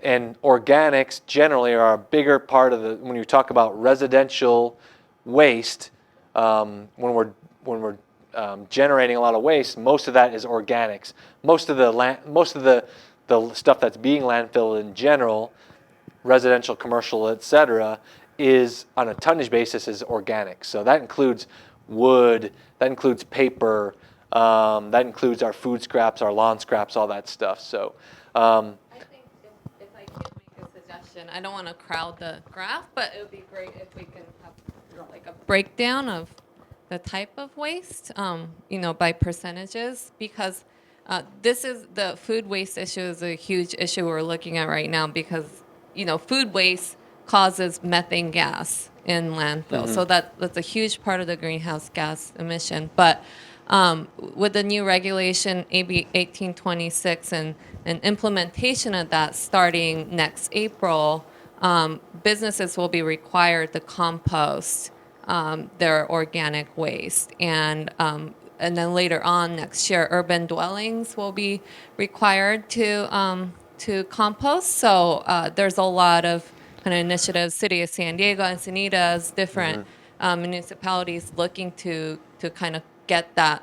And organics generally are a bigger part of when you talk about residential waste. When we're generating a lot of waste, most of that is organics. Most of the stuff that's being landfilled in general, residential, commercial, etc., is on a tonnage basis is organic. So that includes wood, that includes paper, that includes our food scraps, our lawn scraps, all that stuff. So. I don't want to crowd the graph, but it would be great if we can have like a breakdown of the type of waste, by percentages, because the food waste issue is a huge issue we're looking at right now because, food waste causes methane gas in landfill. Mm-hmm. So that's a huge part of the greenhouse gas emission. But with the new regulation, AB 1826, and implementation of that starting next April, businesses will be required to compost their organic waste. And then later on next year, urban dwellings will be required to compost. So there's a lot of kind of initiatives, City of San Diego, Encinitas, different municipalities looking to kind of get that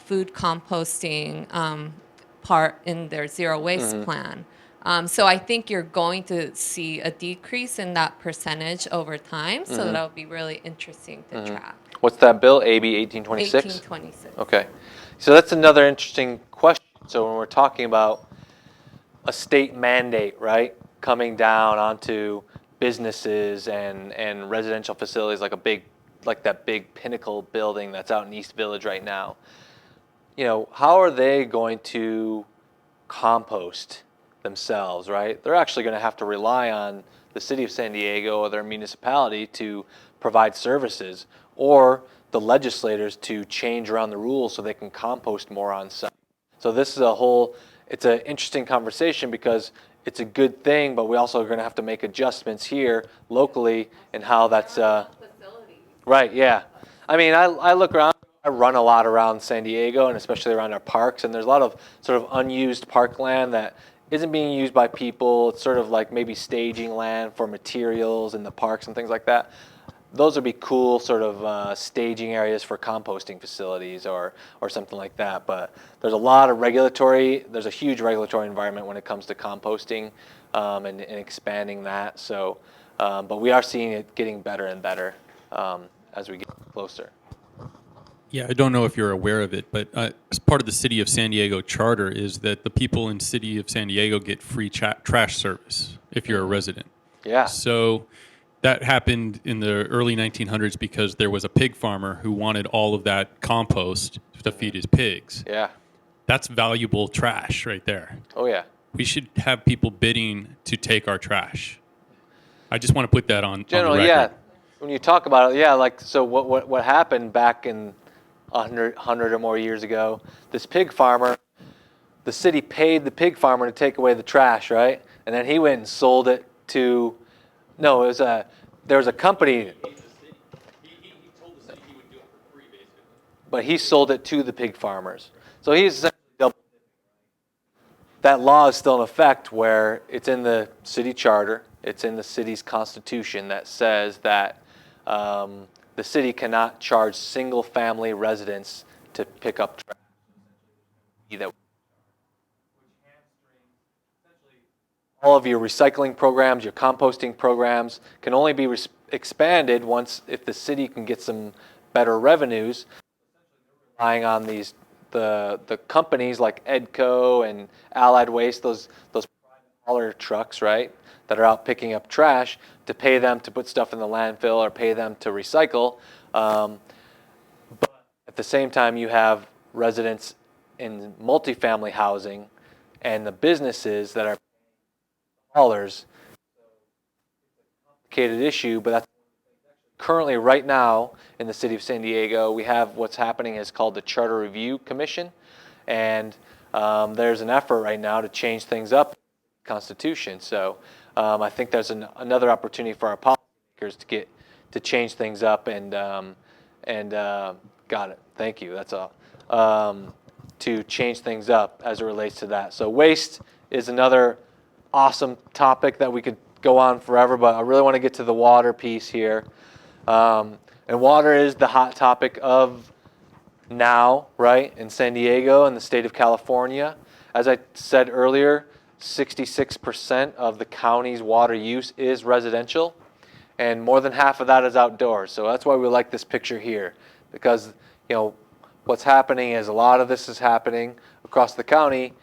food composting part in their zero waste plan. So I think you're going to see a decrease in that percentage over time. So that'll be really interesting to track. What's that bill? AB 1826? 1826. Okay. So that's another interesting question. So when we're talking about a state mandate, right, coming down onto businesses and residential facilities like that big Pinnacle building that's out in East Village right now. How are they going to compost themselves, right? They're actually going to have to rely on the city of San Diego or their municipality to provide services, or the legislators to change around the rules so they can compost more on site. So this is it's an interesting conversation because it's a good thing, but we also are going to have to make adjustments here locally in how that's right. Yeah, I mean, I look around. I run a lot around San Diego, and especially around our parks, and there's a lot of sort of unused parkland that isn't being used by people. It's sort of like maybe staging land for materials in the parks and things like that. Those would be cool sort of staging areas for composting facilities or something like that. But there's a huge regulatory environment when it comes to composting and expanding that. So, but we are seeing it getting better and better as we get closer. Yeah, I don't know if you're aware of it, but as part of the City of San Diego charter is that the people in City of San Diego get free trash service if you're a resident. Yeah. So that happened in the early 1900s because there was a pig farmer who wanted all of that compost to feed his pigs. Yeah. That's valuable trash right there. Oh, yeah. We should have people bidding to take our trash. I just want to put that on the record. Yeah. When you talk about it, so what happened back in 100 or more years ago, this pig farmer, the city paid the pig farmer to take away the trash, right? And then he went and sold it to, there was a company. He told the city he would do it for free, basically. But he sold it to the pig farmers. So he's essentially double. That law is still in effect where it's in the city charter, it's in the city's constitution that says that the city cannot charge single-family residents to pick up trash. All of your recycling programs, your composting programs can only be expanded if the city can get some better revenues. Relying on the companies like Edco and Allied Waste, those private hauler trucks, right, that are out picking up trash, to pay them to put stuff in the landfill or pay them to recycle. But at the same time, you have residents in multifamily housing and the businesses that are Complicated issue, but that's currently right now in the city of San Diego. We have what's happening is called the Charter Review Commission, and there's an effort right now to change things up in the Constitution. So I think there's another opportunity for our policymakers to change things up and got it. Thank you. That's all. To change things up as it relates to that. So waste is another awesome topic that we could go on forever, but I really want to get to the water piece here. And water is the hot topic of now, right, in San Diego and the state of California. As I said earlier, 66% of the county's water use is residential, and more than half of that is outdoors. So that's why we like this picture here, because what's happening is a lot of this is happening across the county,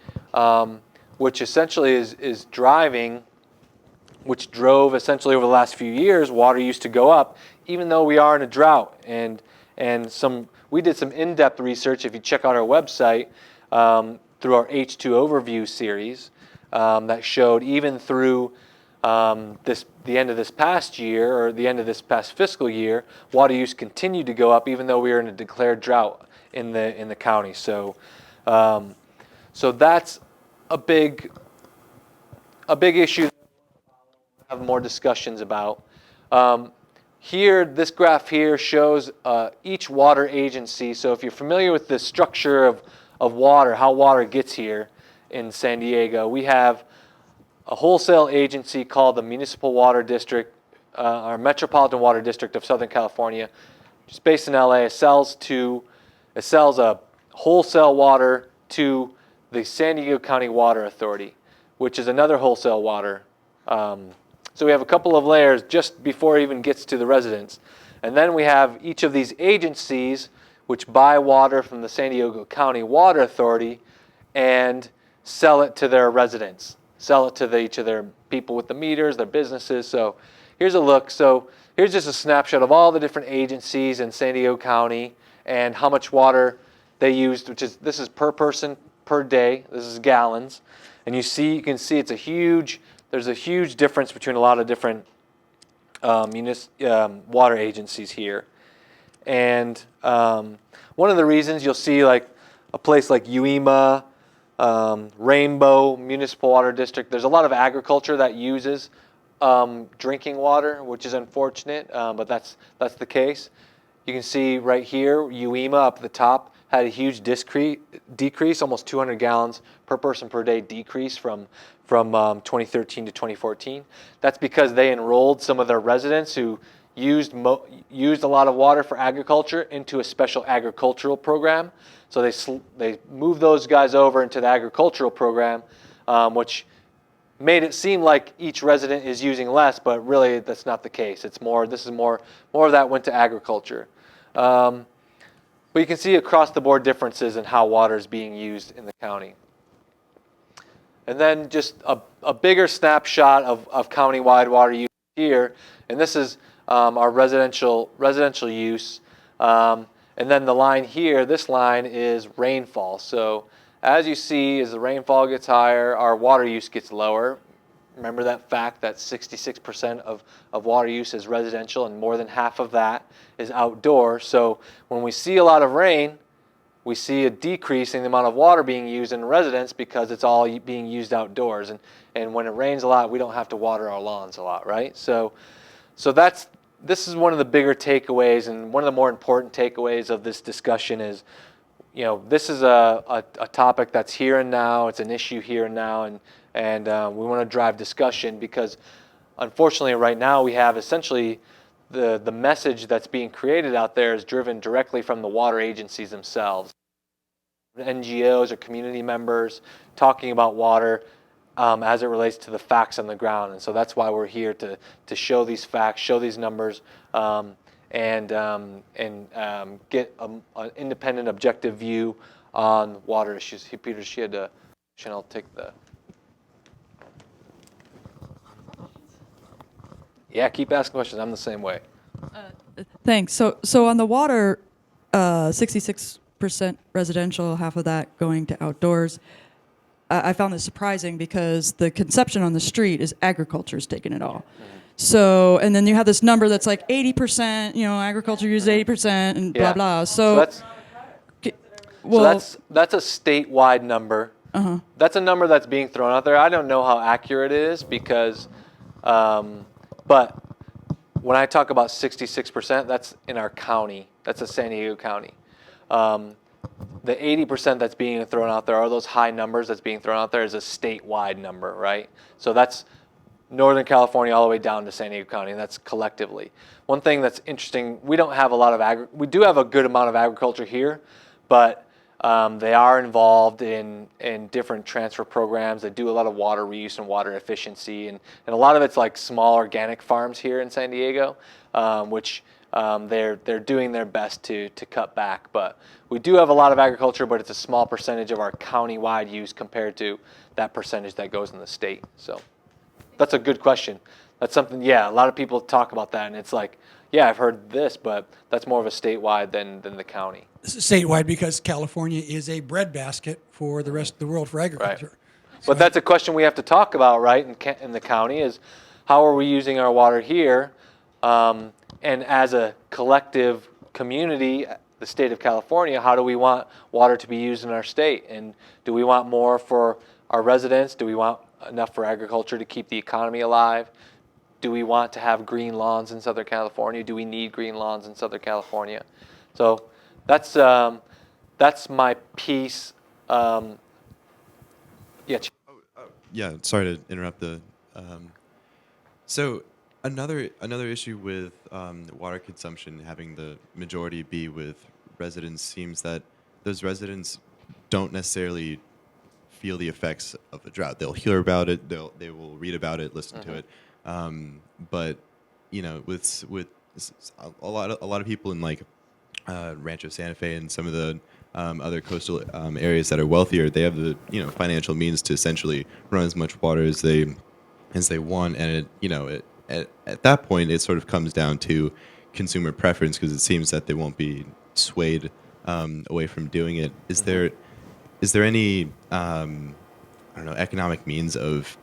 which essentially is driving, which drove essentially over the last few years water use to go up, even though we are in a drought. And we did some in-depth research. If you check out our website through our H2 overview series, that showed even through the end of this past year, or the end of this past fiscal year, water use continued to go up even though we were in a declared drought in the county. So that's a big issue. Have more discussions about. Here, this graph here shows each water agency. So if you're familiar with the structure of water, how water gets here in San Diego, we have a wholesale agency called the Municipal Water District, or Metropolitan Water District of Southern California, which is based in LA. It sells a wholesale water to the San Diego County Water Authority, which is another wholesale water. So we have a couple of layers just before it even gets to the residents. And then we have each of these agencies which buy water from the San Diego County Water Authority and sell it to their residents, sell it to each of their people with the meters, their businesses. So here's a look. So here's just a snapshot of all the different agencies in San Diego County and how much water they used, this is per person per day. This is gallons. And you can see there's a huge difference between a lot of different water agencies here. And one of the reasons you'll see like a place like UEMA, Rainbow Municipal Water District, there's a lot of agriculture that uses drinking water, which is unfortunate, but that's the case. You can see right here, UEMA up at the top had a huge decrease, almost 200 gallons per person per day decrease from 2013 to 2014. That's because they enrolled some of their residents who used a lot of water for agriculture into a special agricultural program. So they moved those guys over into the agricultural program, which made it seem like each resident is using less, but really that's not the case. This is more of that went to agriculture. But you can see across the board differences in how water is being used in the county. And then just a bigger snapshot of county-wide water use here. And this is our residential use. And then the line here, this line is rainfall. So as you see, as the rainfall gets higher, our water use gets lower. Remember that fact that 66% of water use is residential and more than half of that is outdoor. So when we see a lot of rain, we see a decrease in the amount of water being used in residents because it's all being used outdoors. And when it rains a lot, we don't have to water our lawns a lot, right? So this is one of the bigger takeaways, and one of the more important takeaways of this discussion is, this is a topic that's here and now. It's an issue here and now, and we want to drive discussion because, unfortunately, right now we have essentially the message that's being created out there is driven directly from the water agencies themselves. NGOs or community members talking about water as it relates to the facts on the ground. And so that's why we're here to show these facts, show these numbers, and get an independent, objective view on water issues. Peter, she had a question. I'll take the... Yeah, keep asking questions. I'm the same way. Thanks. So on the water, 66% residential, half of that going to outdoors. I found this surprising because the conception on the street is agriculture is taking it all. So, and then you have this number that's like 80%, agriculture uses 80% and blah, blah. So that's a statewide number. That's a number that's being thrown out there. I don't know how accurate it is because, but when I talk about 66%, that's in our county. That's a San Diego County. The 80% that's being thrown out there, are those high numbers that's being thrown out there, is a statewide number, right? So that's Northern California all the way down to San Diego County, and that's collectively. One thing that's interesting, we don't have a lot of we do have a good amount of agriculture here, but they are involved in different transfer programs. They do a lot of water reuse and water efficiency, and a lot of it's like small organic farms here in San Diego, which they're doing their best to cut back. But we do have a lot of agriculture, but it's a small percentage of our county-wide use compared to that percentage that goes in the state. So that's a good question. That's something, a lot of people talk about that, and it's like, yeah, I've heard this, but that's more of a statewide than the county. Statewide because California is a breadbasket for the rest of the world for agriculture. Right. But that's a question we have to talk about, right, in the county is how are we using our water here? And as a collective community, the state of California, how do we want water to be used in our state? And do we want more for our residents? Do we want enough for agriculture to keep the economy alive? Do we want to have green lawns in Southern California? Do we need green lawns in Southern California? So that's my piece. Yeah, sorry to interrupt the. So another issue with water consumption having the majority be with residents seems that those residents don't necessarily feel the effects of the drought. They'll hear about it. They will read about it, listen to it. But with a lot of people in like Rancho Santa Fe and some of the other coastal areas that are wealthier, they have the financial means to essentially run as much water as they want, and at that point it sort of comes down to consumer preference because it seems that they won't be swayed away from doing it. Is there any economic means of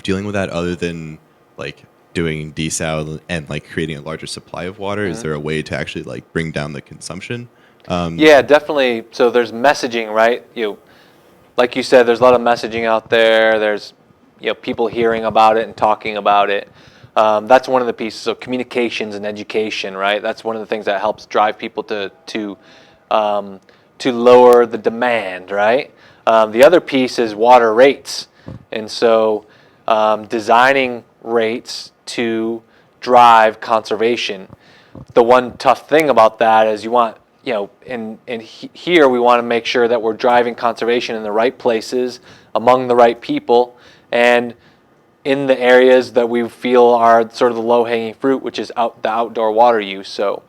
dealing with that other than like doing desal and like creating a larger supply of water? Is there a way to actually like bring down the consumption? Yeah, definitely. So there's messaging, right? Like you said, there's a lot of messaging out there. There's people hearing about it and talking about it. That's one of the pieces. So communications and education, right? That's one of the things that helps drive people to lower the demand, right? The other piece is water rates, and so designing rates to drive conservation. The one tough thing about that is you want, here we want to make sure that we're driving conservation in the right places, among the right people, and in the areas that we feel are sort of the low-hanging fruit, which is the outdoor water use. So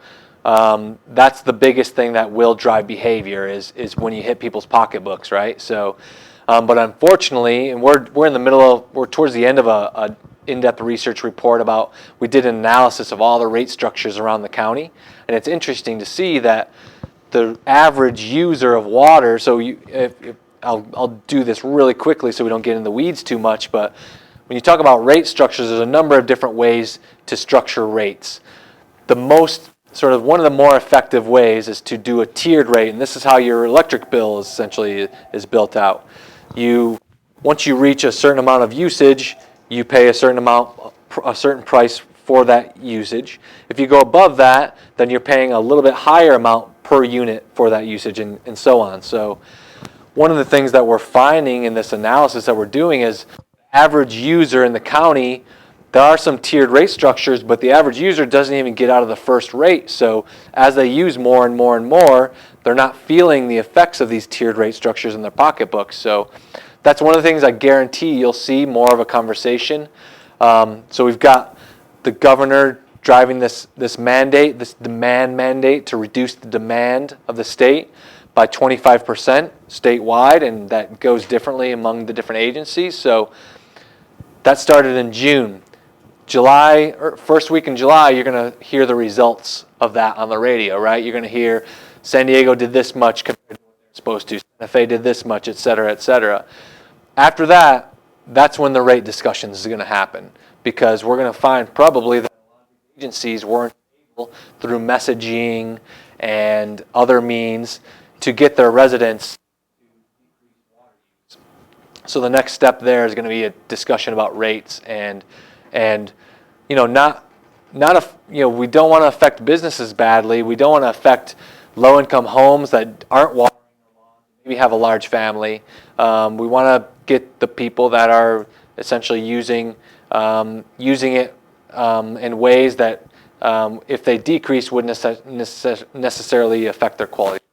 that's the biggest thing that will drive behavior is when you hit people's pocketbooks, right? So, but unfortunately, and we're towards the end of a in-depth research report we did an analysis of all the rate structures around the county, and it's interesting to see that the average user of water, so I'll do this really quickly so we don't get in the weeds too much, but when you talk about rate structures, there's a number of different ways to structure rates. The most one of the more effective ways is to do a tiered rate, and this is how your electric bill essentially is built out. Once you reach a certain amount of usage, you pay a certain price for that usage. If you go above that, then you're paying a little bit higher amount per unit for that usage, and so on. So one of the things that we're finding in this analysis that we're doing is average user in the county, there are some tiered rate structures, but the average user doesn't even get out of the first rate. So as they use more and more and more, they're not feeling the effects of these tiered rate structures in their pocketbooks. So that's one of the things I guarantee you'll see more of a conversation. So we've got the governor driving this mandate, this demand mandate to reduce the demand of the state by 25% statewide, and that goes differently among the different agencies. So that started in June. First week in July, you're going to hear the results of that on the radio, right? You're going to hear San Diego did this much compared to what they're supposed to. Santa Fe did this much, et cetera, et cetera. After that, that's when the rate discussions is going to happen, because we're going to find probably that a lot of agencies weren't able, through messaging and other means, to get their residents. So the next step there is going to be a discussion about rates and not we don't want to affect businesses badly. We don't want to affect low-income homes that aren't watering their lawns, maybe have a large family. We want to get the people that are essentially using it in ways that, if they decrease, wouldn't necessarily affect their quality.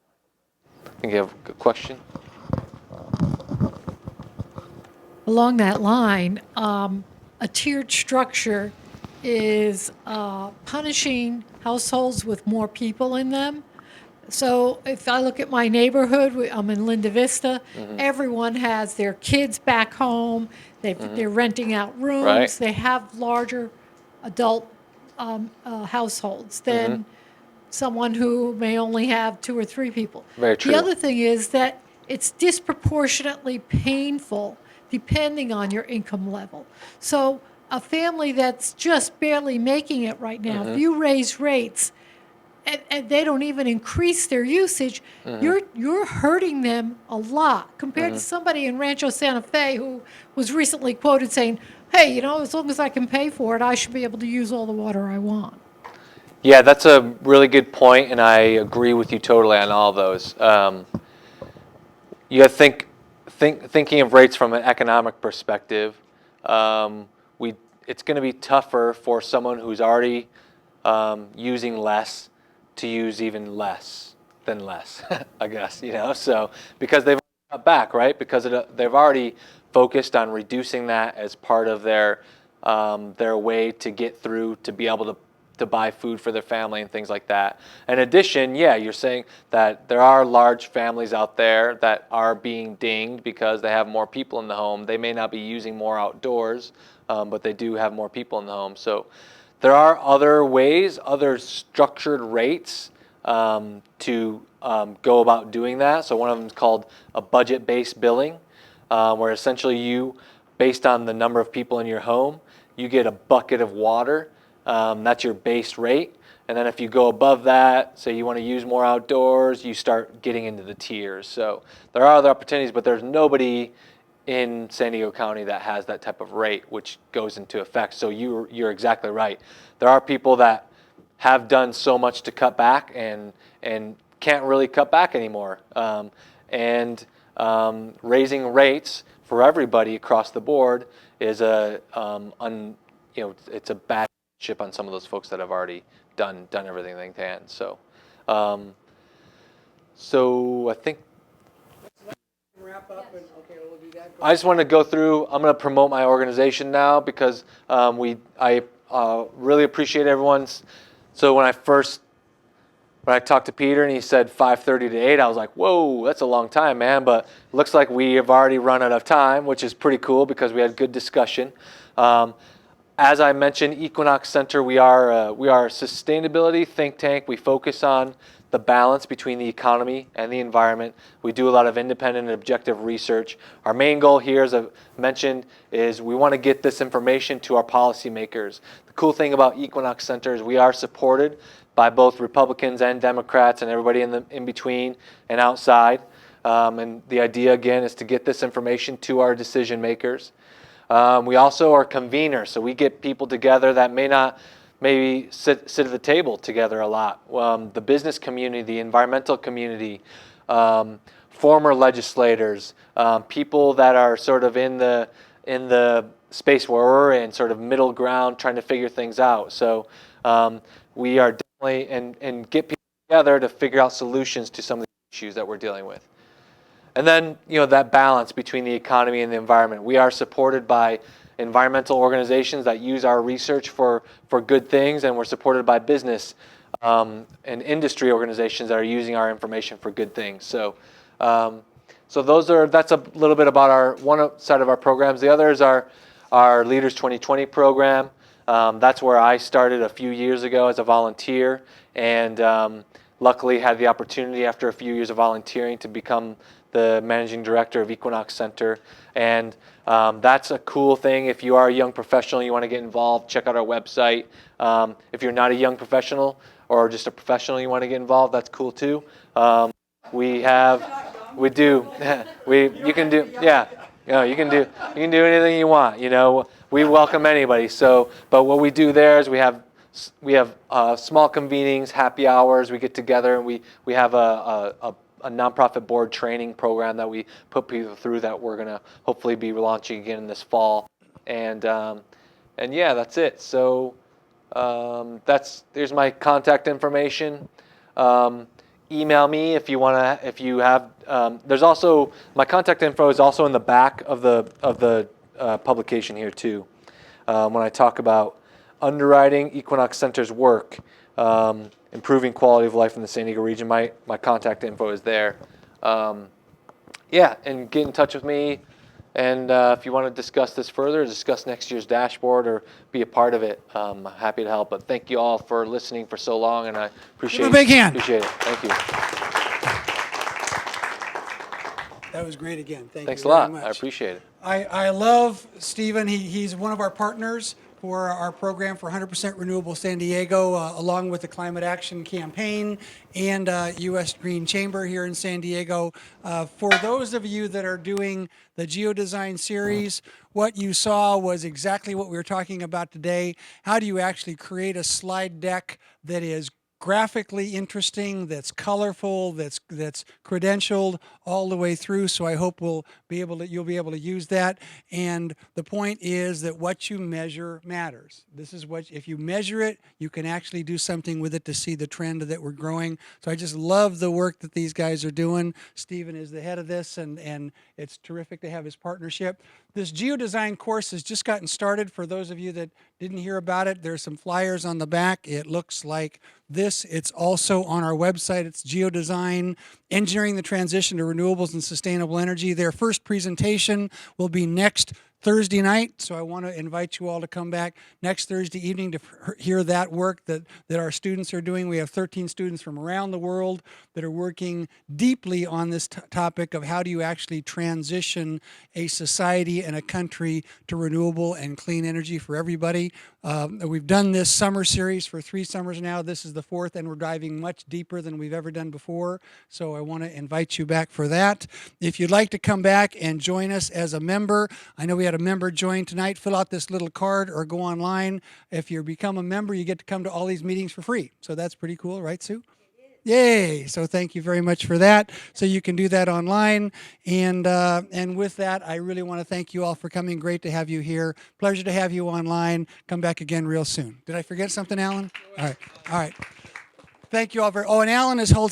I think you have a good question. Along that line, a tiered structure is punishing households with more people in them. So if I look at my neighborhood, I'm in Linda Vista, everyone has their kids back home, they're renting out rooms, Right. they have larger adult households than someone who may only have 2 or 3 people. Very true. The other thing is that it's disproportionately painful depending on your income level. So a family that's just barely making it right now, if you raise rates and they don't even increase their usage, you're hurting them a lot compared to somebody in Rancho Santa Fe who was recently quoted saying, hey, as long as I can pay for it, I should be able to use all the water I want. Yeah, that's a really good point, and I agree with you totally on all those. You got to thinking of rates from an economic perspective. It's going to be tougher for someone who's already using less to use even less than less, I guess. So because they've cut back, right? Because they've already focused on reducing that as part of their way to get through, to be able to buy food for their family and things like that. In addition, yeah, you're saying that there are large families out there that are being dinged because they have more people in the home. They may not be using more outdoors, but they do have more people in the home. So there are other ways, other structured rates to go about doing that. So one of them is called a budget-based billing, where essentially you, based on the number of people in your home, you get a bucket of water. That's your base rate. And then if you go above that, say you want to use more outdoors, you start getting into the tiers. So there are other opportunities, but there's nobody in San Diego County that has that type of rate, which goes into effect. So you're exactly right. There are people that have done so much to cut back and can't really cut back anymore. Raising rates for everybody across the board is it's a bad ship on some of those folks that have already done everything they can. So I think Wrap up and okay, we'll do that. I just want to go through. I'm going to promote my organization now because I really appreciate everyone's. So when I talked to Peter and he said 5:30 to 8, I was like, whoa, that's a long time, man. But it looks like we have already run out of time, which is pretty cool because we had good discussion. As I mentioned, Equinox Center, we are a sustainability think tank. We focus on the balance between the economy and the environment. We do a lot of independent and objective research. Our main goal here, as I mentioned, is we want to get this information to our policymakers. The cool thing about Equinox Center is we are supported by both Republicans and Democrats and everybody in between and outside. And the idea, again, is to get this information to our decision makers. We also are conveners, so we get people together that may not maybe sit at the table together a lot. The business community, the environmental community, former legislators, people that are sort of in the space where we're in, sort of middle ground, trying to figure things out. So we are definitely and get people together to figure out solutions to some of the issues that we're dealing with. And then, that balance between the economy and the environment. We are supported by environmental organizations that use our research for good things, and we're supported by business and industry organizations that are using our information for good things. So that's a little bit about one side of our programs. The other is our Leaders 2020 program. That's where I started a few years ago as a volunteer, and luckily had the opportunity after a few years of volunteering to become the managing director of Equinox Center. And that's a cool thing. If you are a young professional, you want to get involved, check out our website. If you're not a young professional or just a professional, you want to get involved, that's cool too. You can do, yeah. You can do anything you want. We welcome anybody. But what we do there is we have small convenings, happy hours. We get together and we have a nonprofit board training program that we put people through that we're gonna hopefully be launching again this fall. And yeah, that's it. So there's my contact information. Email me if you have. There's also my contact info is also in the back of the publication here too. When I talk about underwriting Equinox Center's work, improving quality of life in the San Diego region, my contact info is there. Yeah, and get in touch with me. And if you want to discuss this further, discuss next year's dashboard or be a part of it, I'm happy to help. But thank you all for listening for so long, and I appreciate Give a big hand. Appreciate it. Thank you. That was great again. Thanks you a lot. very much. I appreciate it. I love Stephen. He's one of our partners for our program for 100% Renewable San Diego, along with the Climate Action Campaign and U.S. Green Chamber here in San Diego. For those of you that are doing the Geodesign series, what you saw was exactly what we were talking about today. How do you actually create a slide deck that is graphically interesting, that's colorful, that's credentialed all the way through? So I hope you'll be able to use that. And the point is that what you measure matters. This is if you measure it, you can actually do something with it to see the trend that we're growing. So I just love the work that these guys are doing. Stephen is the head of this, and it's terrific to have his partnership. This Geodesign course has just gotten started. For those of you that didn't hear about it, there's some flyers on the back. It looks like this. It's also on our website. It's Geodesign, Engineering the Transition to Renewables and Sustainable Energy. Their first presentation will be next Thursday night, so I want to invite you all to come back next Thursday evening to hear that work that our students are doing. We have 13 students from around the world that are working deeply on this topic of how do you actually transition a society and a country to renewable and clean energy for everybody. We've done this summer series for 3 summers now. This is the 4th, and we're diving much deeper than we've ever done before. So I want to invite you back for that. If you'd like to come back and join us as a member, I know we had a member join tonight. Fill out this little card or go online. If you become a member, you get to come to all these meetings for free. So that's pretty cool, right, Sue? Yay! So thank you very much for that. So you can do that online. And with that, I really want to thank you all for coming. Great to have you here. Pleasure to have you online. Come back again real soon. Did I forget something, Alan? All right. Thank you all very. Oh, and Alan is holding.